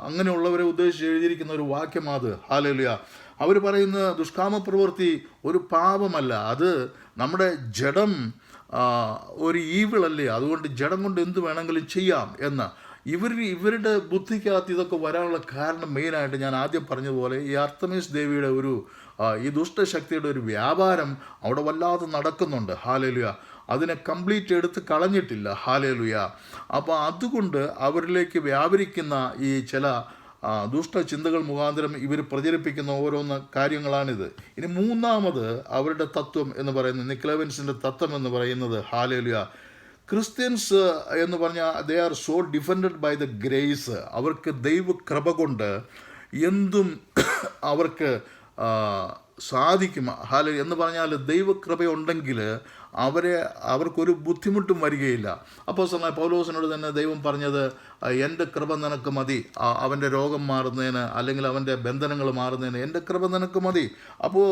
അങ്ങനെയുള്ളവരെ ഉദ്ദേശിച്ച് എഴുതിയിരിക്കുന്ന ഒരു വാക്യം അത്. ഹല്ലേലൂയ. അവർ പറയുന്ന ദുഷ്കാമ പ്രവൃത്തി ഒരു പാപമല്ല, അത് നമ്മുടെ ജഡം ഒരു ഈവിളല്ലേ, അതുകൊണ്ട് ജഡം കൊണ്ട് എന്ത് വേണമെങ്കിലും ചെയ്യാം എന്ന്. ഇവരുടെ ബുദ്ധിക്കകത്ത് ഇതൊക്കെ വരാനുള്ള കാരണം മെയിനായിട്ട് ഞാൻ ആദ്യം പറഞ്ഞതുപോലെ ഈ അർത്തമീസ് ദേവിയുടെ ഈ ദുഷ്ടശക്തിയുടെ ഒരു വ്യാപാരം അവിടെ വല്ലാതെ നടക്കുന്നുണ്ട്. ഹല്ലേലൂയ. അതിനെ കംപ്ലീറ്റ് എടുത്ത് കളഞ്ഞിട്ടില്ല. ഹല്ലേലൂയ. അപ്പോൾ അതുകൊണ്ട് അവരിലേക്ക് വ്യാപരിക്കുന്ന ഈ ചില ദുഷ്ടചിന്തകൾ മുഖാന്തരം ഇവർ പ്രചരിപ്പിക്കുന്ന ഓരോന്ന് കാര്യങ്ങളാണിത്. ഇനി മൂന്നാമത് അവരുടെ തത്വം എന്ന് പറയുന്നത്, നിക്കോളോവിയൻസിൻ്റെ തത്വം എന്ന് പറയുന്നത്, ഹല്ലേലൂയ, ക്രിസ്ത്യൻസ് എന്ന് പറഞ്ഞാൽ they are so defended by the grace. അവർക്ക് ദൈവകൃപ കൊണ്ട് എന്തും അവർക്ക് സാധിക്കും. ഹല്ലേലൂയ. എന്ന് പറഞ്ഞാൽ ദൈവകൃപയുണ്ടെങ്കിൽ അവർക്കൊരു ബുദ്ധിമുട്ടും വരികയില്ല. അപ്പോസ്തലനായ പൗലോസിനോട് തന്നെ ദൈവം പറഞ്ഞത്, എൻ്റെ കൃപ നിനക്ക് മതി, അവൻ്റെ രോഗം മാറുന്നതിന് അല്ലെങ്കിൽ അവൻ്റെ ബന്ധനങ്ങൾ മാറുന്നതിന് എൻ്റെ കൃപ നിനക്ക് മതി. അപ്പോൾ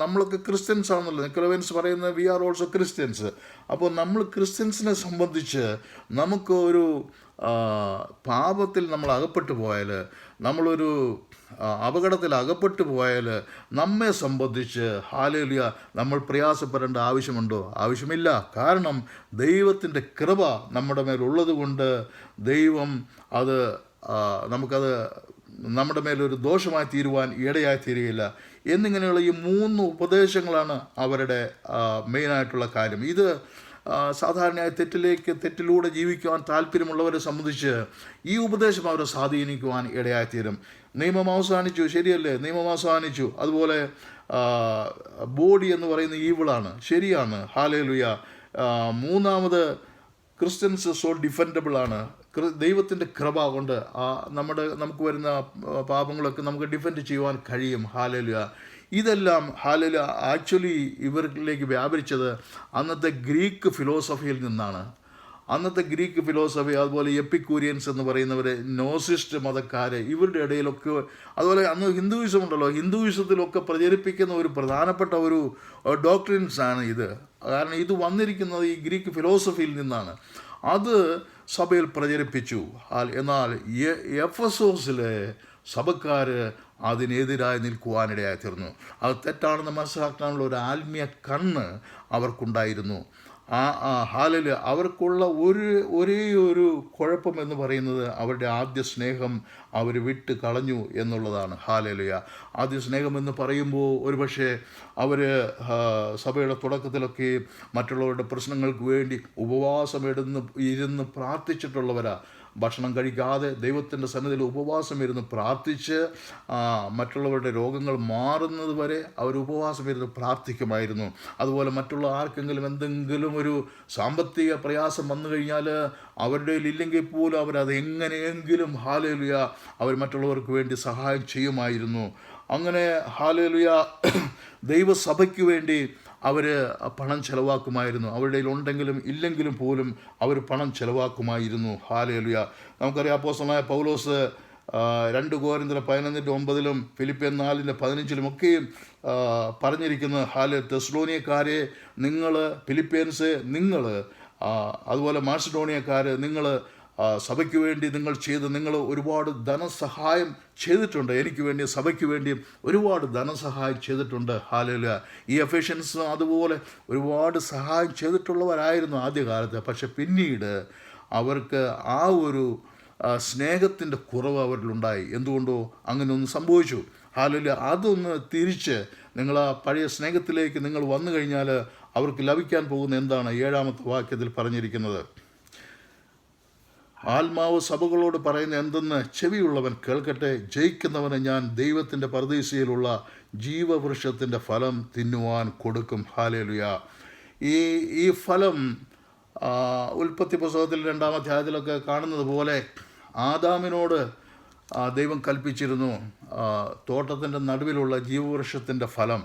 നമ്മളൊക്കെ ക്രിസ്ത്യൻസ് ആണെന്നല്ലോ നിക്കോളോവിയൻസ് പറയുന്നത്, വി ആർ ഓൾസോ ക്രിസ്ത്യൻസ്. അപ്പോൾ നമ്മൾ ക്രിസ്ത്യൻസിനെ സംബന്ധിച്ച് നമുക്ക് ഒരു പാപത്തിൽ നമ്മൾ അകപ്പെട്ടു പോയാൽ, നമ്മളൊരു അപകടത്തിൽ അകപ്പെട്ടു പോയാൽ നമ്മെ സംബന്ധിച്ച് ഹല്ലേലൂയ നമ്മൾ പ്രയാസപ്പെടേണ്ട ആവശ്യമുണ്ടോ? ആവശ്യമില്ല. കാരണം ദൈവത്തിൻ്റെ കൃപ നമ്മുടെ മേലുള്ളത് കൊണ്ട് ദൈവം നമുക്കത് നമ്മുടെ മേലൊരു ദോഷമായി തീരുവാൻ ഇടയായി തീരുകയില്ല. എന്നിങ്ങനെയുള്ള ഈ 3 ഉപദേശങ്ങളാണ് അവരുടെ മെയിനായിട്ടുള്ള കാര്യം. ഇത് സാധാരണയായി തെറ്റിലൂടെ ജീവിക്കുവാൻ താല്പര്യമുള്ളവരെ സംബന്ധിച്ച് ഈ ഉപദേശം അവരെ സ്വാധീനിക്കുവാൻ ഇടയായിത്തീരും. നിയമം അവസാനിച്ചു, ശരിയല്ലേ? നിയമം അവസാനിച്ചു. അതുപോലെ ബോഡി എന്ന് പറയുന്ന ഈവിളാണ്, ശരിയാണ്. ഹല്ലേലൂയ. മൂന്നാമത്, ക്രിസ്ത്യൻസ് സോ ഡിഫെൻഡബിൾ ആണ്. ദൈവത്തിൻ്റെ കൃപ കൊണ്ട് നമുക്ക് വരുന്ന പാപങ്ങളൊക്കെ നമുക്ക് ഡിഫെൻഡ് ചെയ്യുവാൻ കഴിയും. ഹല്ലേലൂയ. ഇതെല്ലാം ഹല്ലേലൂയ ആക്ച്വലി ഇവരിലേക്ക് വ്യാപരിച്ചത് അന്നത്തെ ഗ്രീക്ക് ഫിലോസഫിയിൽ നിന്നാണ്. അന്നത്തെ ഗ്രീക്ക് ഫിലോസഫി, അതുപോലെ എപ്പിക്യൂരിയൻസ് എന്ന് പറയുന്നവർ, നോസിസ്റ്റ് മതക്കാർ, ഇവരുടെ ഇടയിലൊക്കെ, അതുപോലെ അന്ന് ഹിന്ദുയിസം ഉണ്ടല്ലോ, ഹിന്ദുയിസത്തിലൊക്കെ പ്രചരിപ്പിക്കുന്ന ഒരു പ്രധാനപ്പെട്ട ഒരു ഡോക്ട്രിൻസാണ് ഇത്. കാരണം ഇത് വന്നിരിക്കുന്നത് ഈ ഗ്രീക്ക് ഫിലോസഫിയിൽ നിന്നാണ്. അത് സഭയിൽ പ്രചരിപ്പിച്ചു. എന്നാൽ എഫെസോസിലെ സഭക്കാർ അതിനെതിരായി നിൽക്കുവാനിടയായി തീർന്നു. അത് തെറ്റാണെന്ന് മനസ്സിലാക്കാനുള്ള ഒരു ആത്മീയ കണ്ണ് അവർക്കുണ്ടായിരുന്നു. ഹല്ലേലൂയ. അവർക്കുള്ള ഒരേ ഒരു കുഴപ്പം എന്ന് പറയുന്നത് അവരുടെ ആദ്യ സ്നേഹം അവർ വിട്ട് കളഞ്ഞു എന്നുള്ളതാണ്. ഹല്ലേലൂയ. ആദ്യ സ്നേഹം എന്ന് പറയുമ്പോൾ ഒരുപക്ഷെ അവർ സഭയുടെ തുടക്കത്തിലൊക്കെ മറ്റുള്ളവരുടെ പ്രശ്നങ്ങൾക്ക് വേണ്ടി ഉപവാസം ഇരുന്ന് പ്രാർത്ഥിച്ചിട്ടുള്ളവരാ. ഭക്ഷണം കഴിക്കാതെ ദൈവത്തിൻ്റെ സന്നിധിയിൽ ഉപവാസം ഇരുന്ന് പ്രാർത്ഥിച്ച് മറ്റുള്ളവരുടെ രോഗങ്ങൾ മാറുന്നത് വരെ അവർ ഉപവാസം ഇരുന്ന് പ്രാർത്ഥിക്കുമായിരുന്നു. അതുപോലെ മറ്റുള്ള ആർക്കെങ്കിലും എന്തെങ്കിലും ഒരു സാമ്പത്തിക പ്രയാസം വന്നു കഴിഞ്ഞാൽ അവരുടെ ഇല്ലെങ്കിൽ പോലും അവരത് എങ്ങനെയെങ്കിലും ഹല്ലേലൂയ അവർ മറ്റുള്ളവർക്ക് വേണ്ടി സഹായം ചെയ്യുമായിരുന്നു. അങ്ങനെ ഹല്ലേലൂയ ദൈവസഭയ്ക്ക് വേണ്ടി അവർ പണം ചെലവാക്കുമായിരുന്നു. അവരുടെ ഉണ്ടെങ്കിലും ഇല്ലെങ്കിലും പോലും അവർ പണം ചെലവാക്കുമായിരുന്നു. ഹല്ലേലൂയ. നമുക്കറിയാം അപ്പോസ്തലനായ പൗലോസ് 2 കൊരിന്ത്യർ 11:9 ഫിലിപ്പിയർ 4:15 പറഞ്ഞിരിക്കുന്നത്, തെസ്സലോനിയക്കാരെ നിങ്ങൾ, ഫിലിപ്പിയൻസ് നിങ്ങൾ, അതുപോലെ മാസിഡോണിയക്കാർ നിങ്ങൾ സഭയ്ക്ക് വേണ്ടി നിങ്ങൾ ഒരുപാട് ധനസഹായം ചെയ്തിട്ടുണ്ട്. എനിക്ക് വേണ്ടി, സഭയ്ക്ക് വേണ്ടിയും ഒരുപാട് ധനസഹായം ചെയ്തിട്ടുണ്ട്. ഹല്ലേലൂയ. ഈ എഫേഷ്യൻസ് അതുപോലെ ഒരുപാട് സഹായം ചെയ്തിട്ടുള്ളവരായിരുന്നു ആദ്യകാലത്ത്. പക്ഷെ പിന്നീട് അവർക്ക് ആ ഒരു സ്നേഹത്തിൻ്റെ കുറവ് അവരിലുണ്ടായി. എന്തുകൊണ്ടോ അങ്ങനെ ഒന്ന് സംഭവിച്ചു. ഹല്ലേലൂയ. അതൊന്ന് തിരിച്ച് നിങ്ങൾ ആ പഴയ സ്നേഹത്തിലേക്ക് നിങ്ങൾ വന്നു കഴിഞ്ഞാൽ അവർക്ക് ലഭിക്കാൻ പോകുന്ന എന്താണ്? 7-ാമത്തെ വാക്യത്തിൽ പറഞ്ഞിരിക്കുന്നത്, ആത്മാവ് സഭകളോട് പറയുന്ന എന്തെന്ന് ചെവിയുള്ളവൻ കേൾക്കട്ടെ. ജയിക്കുന്നവന് ഞാൻ ദൈവത്തിൻ്റെ പർദീസയിലുള്ള ജീവവൃക്ഷത്തിൻ്റെ ഫലം തിന്നുവാൻ കൊടുക്കും. ഹല്ലേലൂയ. ഈ ഫലം ഉൽപ്പത്തി പുസ്തകത്തിൽ 2-ാം അധ്യായത്തിലൊക്കെ കാണുന്നത് പോലെ ആദാമിനോട് ദൈവം കൽപ്പിച്ചിരുന്നു, തോട്ടത്തിൻ്റെ നടുവിലുള്ള ജീവവൃക്ഷത്തിൻ്റെ ഫലം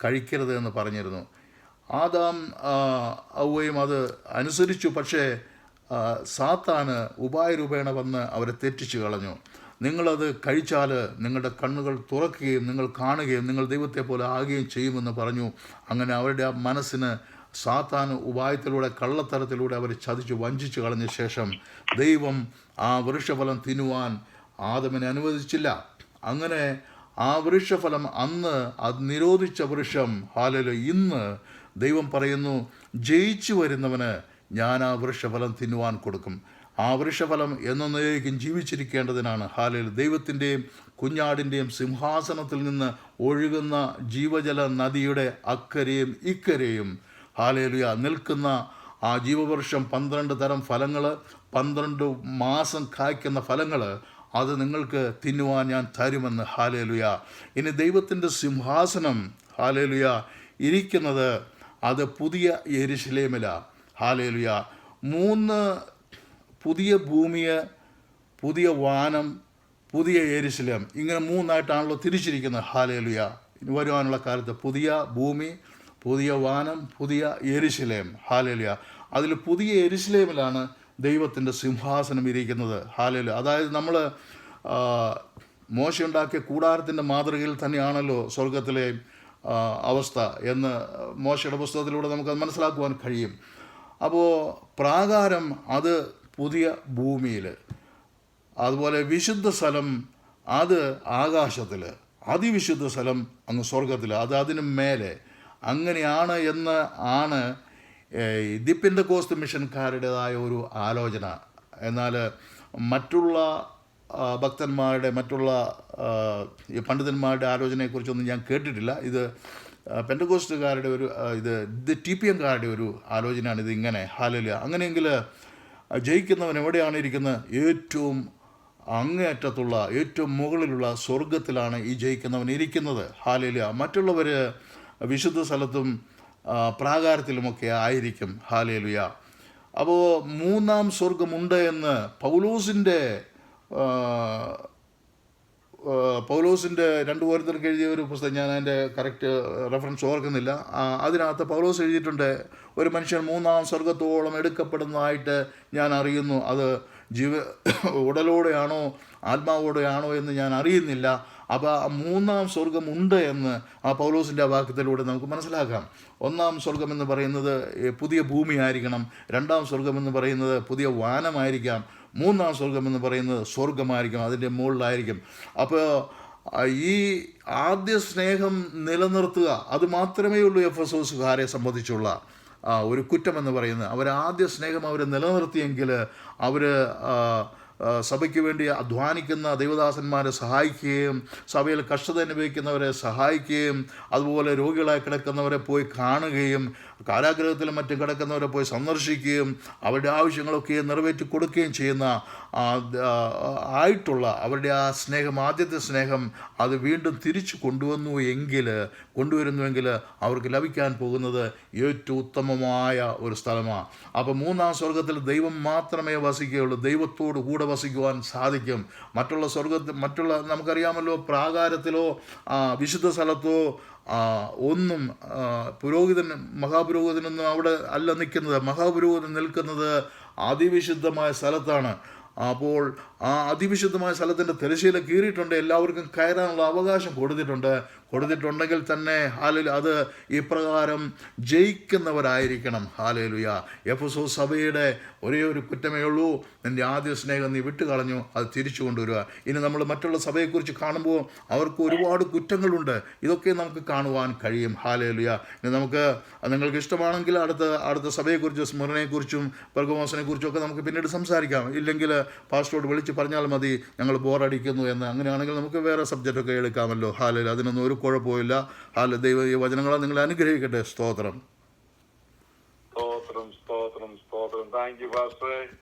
കഴിക്കരുത് എന്ന് പറഞ്ഞിരുന്നു. ആദാം ഔവയും അത് അനുസരിച്ചു. പക്ഷേ സാത്താന് ഉപായരൂപേണ വന്ന് അവരെ തെറ്റിച്ച് കളഞ്ഞു. നിങ്ങളത് കഴിച്ചാൽ നിങ്ങളുടെ കണ്ണുകൾ തുറക്കുകയും നിങ്ങൾ കാണുകയും നിങ്ങൾ ദൈവത്തെ പോലെ ആകുകയും ചെയ്യുമെന്ന് പറഞ്ഞു. അങ്ങനെ അവരുടെ ആ മനസ്സിന് സാത്താൻ ഉപായത്തിലൂടെ, കള്ളത്തരത്തിലൂടെ അവർ ചതിച്ച് വഞ്ചിച്ച് കളഞ്ഞ ശേഷം ദൈവം ആ വൃക്ഷഫലം തിന്നുവാൻ ആദമിനെ അനുവദിച്ചില്ല. അങ്ങനെ ആ വൃക്ഷഫലം അന്ന് അത് നിരോധിച്ച വൃക്ഷം ഹല്ലേലൂയ ഇന്ന് ദൈവം പറയുന്നു, ജയിച്ചു വരുന്നവന് ഞാൻ ആ വൃക്ഷഫലം തിന്നുവാൻ കൊടുക്കും. ആ വൃക്ഷഫലം എന്നേക്കും ജീവിച്ചിരിക്കേണ്ടതിനാണ്. ഹല്ലേലൂയ. ദൈവത്തിൻ്റെയും കുഞ്ഞാടിൻ്റെയും സിംഹാസനത്തിൽ നിന്ന് ഒഴുകുന്ന ജീവജല നദിയുടെ അക്കരെയും ഇക്കരെയും ഹല്ലേലൂയ നിൽക്കുന്ന ആ ജീവവൃക്ഷം 12 തരം ഫലങ്ങൾ, 12 മാസം കായ്ക്കുന്ന ഫലങ്ങൾ, അത് നിങ്ങൾക്ക് തിന്നുവാൻ ഞാൻ തരുമെന്ന്. ഹല്ലേലൂയ. ഇനി ദൈവത്തിൻ്റെ സിംഹാസനം ഹല്ലേലൂയ ഇരിക്കുന്നത് അത് പുതിയ യെരുശലേമിലാണ്. ഹല്ലേലൂയ. 3 പുതിയ ഭൂമിയെ, പുതിയ വാനം, പുതിയ യെരുശലേം, ഇങ്ങനെ 3ആയിട്ടാണല്ലോ തിരിച്ചിരിക്കുന്നത്. ഹല്ലേലൂയ. വരുവാനുള്ള കാലത്ത് പുതിയ ഭൂമി, പുതിയ വാനം, പുതിയ യെരുശലേം. ഹല്ലേലൂയ. അതിൽ പുതിയ യെരുശലേമിലാണ് ദൈവത്തിൻ്റെ സിംഹാസനം ഇരിക്കുന്നത്. ഹല്ലേലൂയ. അതായത് നമ്മൾ മോശ ഉണ്ടാക്കിയ കൂടാരത്തിൻ്റെ മാതൃകയിൽ തന്നെയാണല്ലോ സ്വർഗത്തിലെ അവസ്ഥ എന്ന് മോശയുടെ പുസ്തകത്തിലൂടെ നമുക്കത് മനസ്സിലാക്കുവാൻ കഴിയും. അപ്പോൾ പ്രാകാരം അത് പുതിയ ഭൂമിയിൽ, അതുപോലെ വിശുദ്ധ സ്ഥലം അത് ആകാശത്തിൽ, അതിവിശുദ്ധ സ്ഥലം അങ്ങ് സ്വർഗത്തിൽ, അത് അതിന് മേലെ. അങ്ങനെയാണ് എന്ന് ആണ് ദി പെന്തക്കോസ്ത് മിഷൻകാരുടേതായ ഒരു ആലോചന. എന്നാൽ മറ്റുള്ള ഭക്തന്മാരുടെ, മറ്റുള്ള പണ്ഡിതന്മാരുടെ ആലോചനയെക്കുറിച്ചൊന്നും ഞാൻ കേട്ടിട്ടില്ല. ഇത് പെന്തക്കോസ്റ്റുകാരുടെ ഒരു ഇത് TPMകാരുടെ ഒരു ആലോചനയാണ് ഇത് ഇങ്ങനെ. ഹാലലുയ. അങ്ങനെയെങ്കിൽ ജയിക്കുന്നവൻ എവിടെയാണ് ഇരിക്കുന്നത്? ഏറ്റവും അങ്ങേയറ്റത്തുള്ള ഏറ്റവും മുകളിലുള്ള സ്വർഗത്തിലാണ് ഈ ജയിക്കുന്നവൻ ഇരിക്കുന്നത്. ഹാലലുയ. മറ്റുള്ളവർ വിശുദ്ധ സ്ഥലത്തും പ്രാകാരത്തിലുമൊക്കെ ആയിരിക്കും. ഹാലലുയ. അപ്പോൾ മൂന്നാം സ്വർഗമുണ്ട് എന്ന് പൗലോസിൻ്റെ 2 കോരിന്ത്യർക്ക് എഴുതിയ ഒരു പുസ്തകം, ഞാൻ അതിൻ്റെ കറക്റ്റ് റെഫറൻസ് ഓർക്കുന്നില്ല, അതിനകത്ത് പൗലോസ് എഴുതിയിട്ടുണ്ട്, ഒരു മനുഷ്യൻ മൂന്നാം സ്വർഗത്തോളം എടുക്കപ്പെടുന്നതായിട്ട് ഞാൻ അറിയുന്നു. അത് ഉടലോടെയാണോ ആത്മാവോടെയാണോ എന്ന് ഞാൻ അറിയുന്നില്ല. അപ്പോൾ ആ മൂന്നാം സ്വർഗമുണ്ട് എന്ന് ആ പൗലോസിൻ്റെ വാക്യത്തിലൂടെ നമുക്ക് മനസ്സിലാക്കാം. ഒന്നാം സ്വർഗം എന്ന് പറയുന്നത് പുതിയ ഭൂമിയായിരിക്കണം. രണ്ടാം സ്വർഗം എന്ന് പറയുന്നത് പുതിയ വാനമായിരിക്കാം. മൂന്നാം സ്വർഗം എന്ന് പറയുന്നത് സ്വർഗമായിരിക്കും, അതിൻ്റെ മുകളിലായിരിക്കും. അപ്പോൾ ഈ ആദ്യ സ്നേഹം നിലനിർത്തുക, അത് മാത്രമേ ഉള്ളൂ എഫെസോസുകാരെ സംബന്ധിച്ചുള്ള ഒരു കുറ്റമെന്ന് പറയുന്നത്. അവർ ആദ്യ സ്നേഹം അവർ നിലനിർത്തിയെങ്കിൽ അവർ സഭയ്ക്ക് വേണ്ടി അധ്വാനിക്കുന്ന ദൈവദാസന്മാരെ സഹായിക്കുകയും സഭയിൽ കഷ്ടത അനുഭവിക്കുന്നവരെ സഹായിക്കുകയും അതുപോലെ രോഗികളായി കിടക്കുന്നവരെ പോയി കാണുകയും കാരാഗ്രഹത്തിലും മറ്റും കിടക്കുന്നവരെ പോയി സന്ദർശിക്കുകയും അവരുടെ ആവശ്യങ്ങളൊക്കെ നിറവേറ്റി കൊടുക്കുകയും ചെയ്യുന്ന ആയിട്ടുള്ള അവരുടെ ആ സ്നേഹം, ആദ്യത്തെ സ്നേഹം, അത് വീണ്ടും തിരിച്ചു കൊണ്ടുവരുന്നുവെങ്കിൽ അവർക്ക് ലഭിക്കാൻ പോകുന്നത് ഏറ്റവും ഉത്തമമായ ഒരു സ്ഥലമാണ്. അപ്പോൾ മൂന്നാം സ്വർഗത്തിൽ ദൈവം മാത്രമേ വസിക്കുകയുള്ളൂ. ദൈവത്തോട് കൂടെ വസിക്കുവാൻ സാധിക്കും. മറ്റുള്ള നമുക്കറിയാമല്ലോ, പ്രാകാരത്തിലോ വിശുദ്ധ സ്ഥലത്തോ ഒന്നും മഹാപുരോഹിതനൊന്നും അവിടെ അല്ല നിൽക്കുന്നത്. മഹാപുരോഹിതൻ നിൽക്കുന്നത് അതിവിശുദ്ധമായ സ്ഥലത്താണ്. അപ്പോൾ ആ അതിവിശുദ്ധമായ സ്ഥലത്തിൻ്റെ തിരശ്ശീല കീറിയിട്ടുണ്ട്. എല്ലാവർക്കും കയറാനുള്ള അവകാശം കൊടുത്തിട്ടുണ്ടെങ്കിൽ തന്നെ അത് ഇപ്രകാരം ജയിക്കുന്നവരായിരിക്കണം. ഹാലേലുയ. എഫെസോസ് സഭയുടെ ഒരേ ഒരു കുറ്റമേ ഉള്ളൂ, നിൻ്റെ ആദ്യ സ്നേഹം നീ വിട്ടുകളഞ്ഞു, അത് തിരിച്ചു കൊണ്ടുവരിക. ഇനി നമ്മൾ മറ്റുള്ള സഭയെക്കുറിച്ച് കാണുമ്പോൾ അവർക്ക് ഒരുപാട് കുറ്റങ്ങളുണ്ട്. ഇതൊക്കെ നമുക്ക് കാണുവാൻ കഴിയും. ഹാലേലുയ. ഇനി നിങ്ങൾക്ക് ഇഷ്ടമാണെങ്കിൽ അടുത്ത സഭയെക്കുറിച്ചും സ്മരണയെക്കുറിച്ചും പെർഗമോസിനെക്കുറിച്ചും ഒക്കെ നമുക്ക് പിന്നീട് സംസാരിക്കാം. ഇല്ലെങ്കിൽ പാസ്റ്ററോട് വിളിച്ച് പറഞ്ഞാൽ മതി, ഞങ്ങൾ ബോറടിക്കുന്നു എന്ന്. അങ്ങനെയാണെങ്കിൽ നമുക്ക് വേറെ സബ്ജക്റ്റൊക്കെ എടുക്കാമല്ലോ. ഹാലേലുയ. അതിനൊന്നും ഒരു കുഴപ്പമില്ല. ദൈവ ഈ വചനങ്ങളെ നിങ്ങളെ അനുഗ്രഹിക്കട്ടെ. സ്തോത്രം. താങ്ക് യു പാസ്റ്ററെ.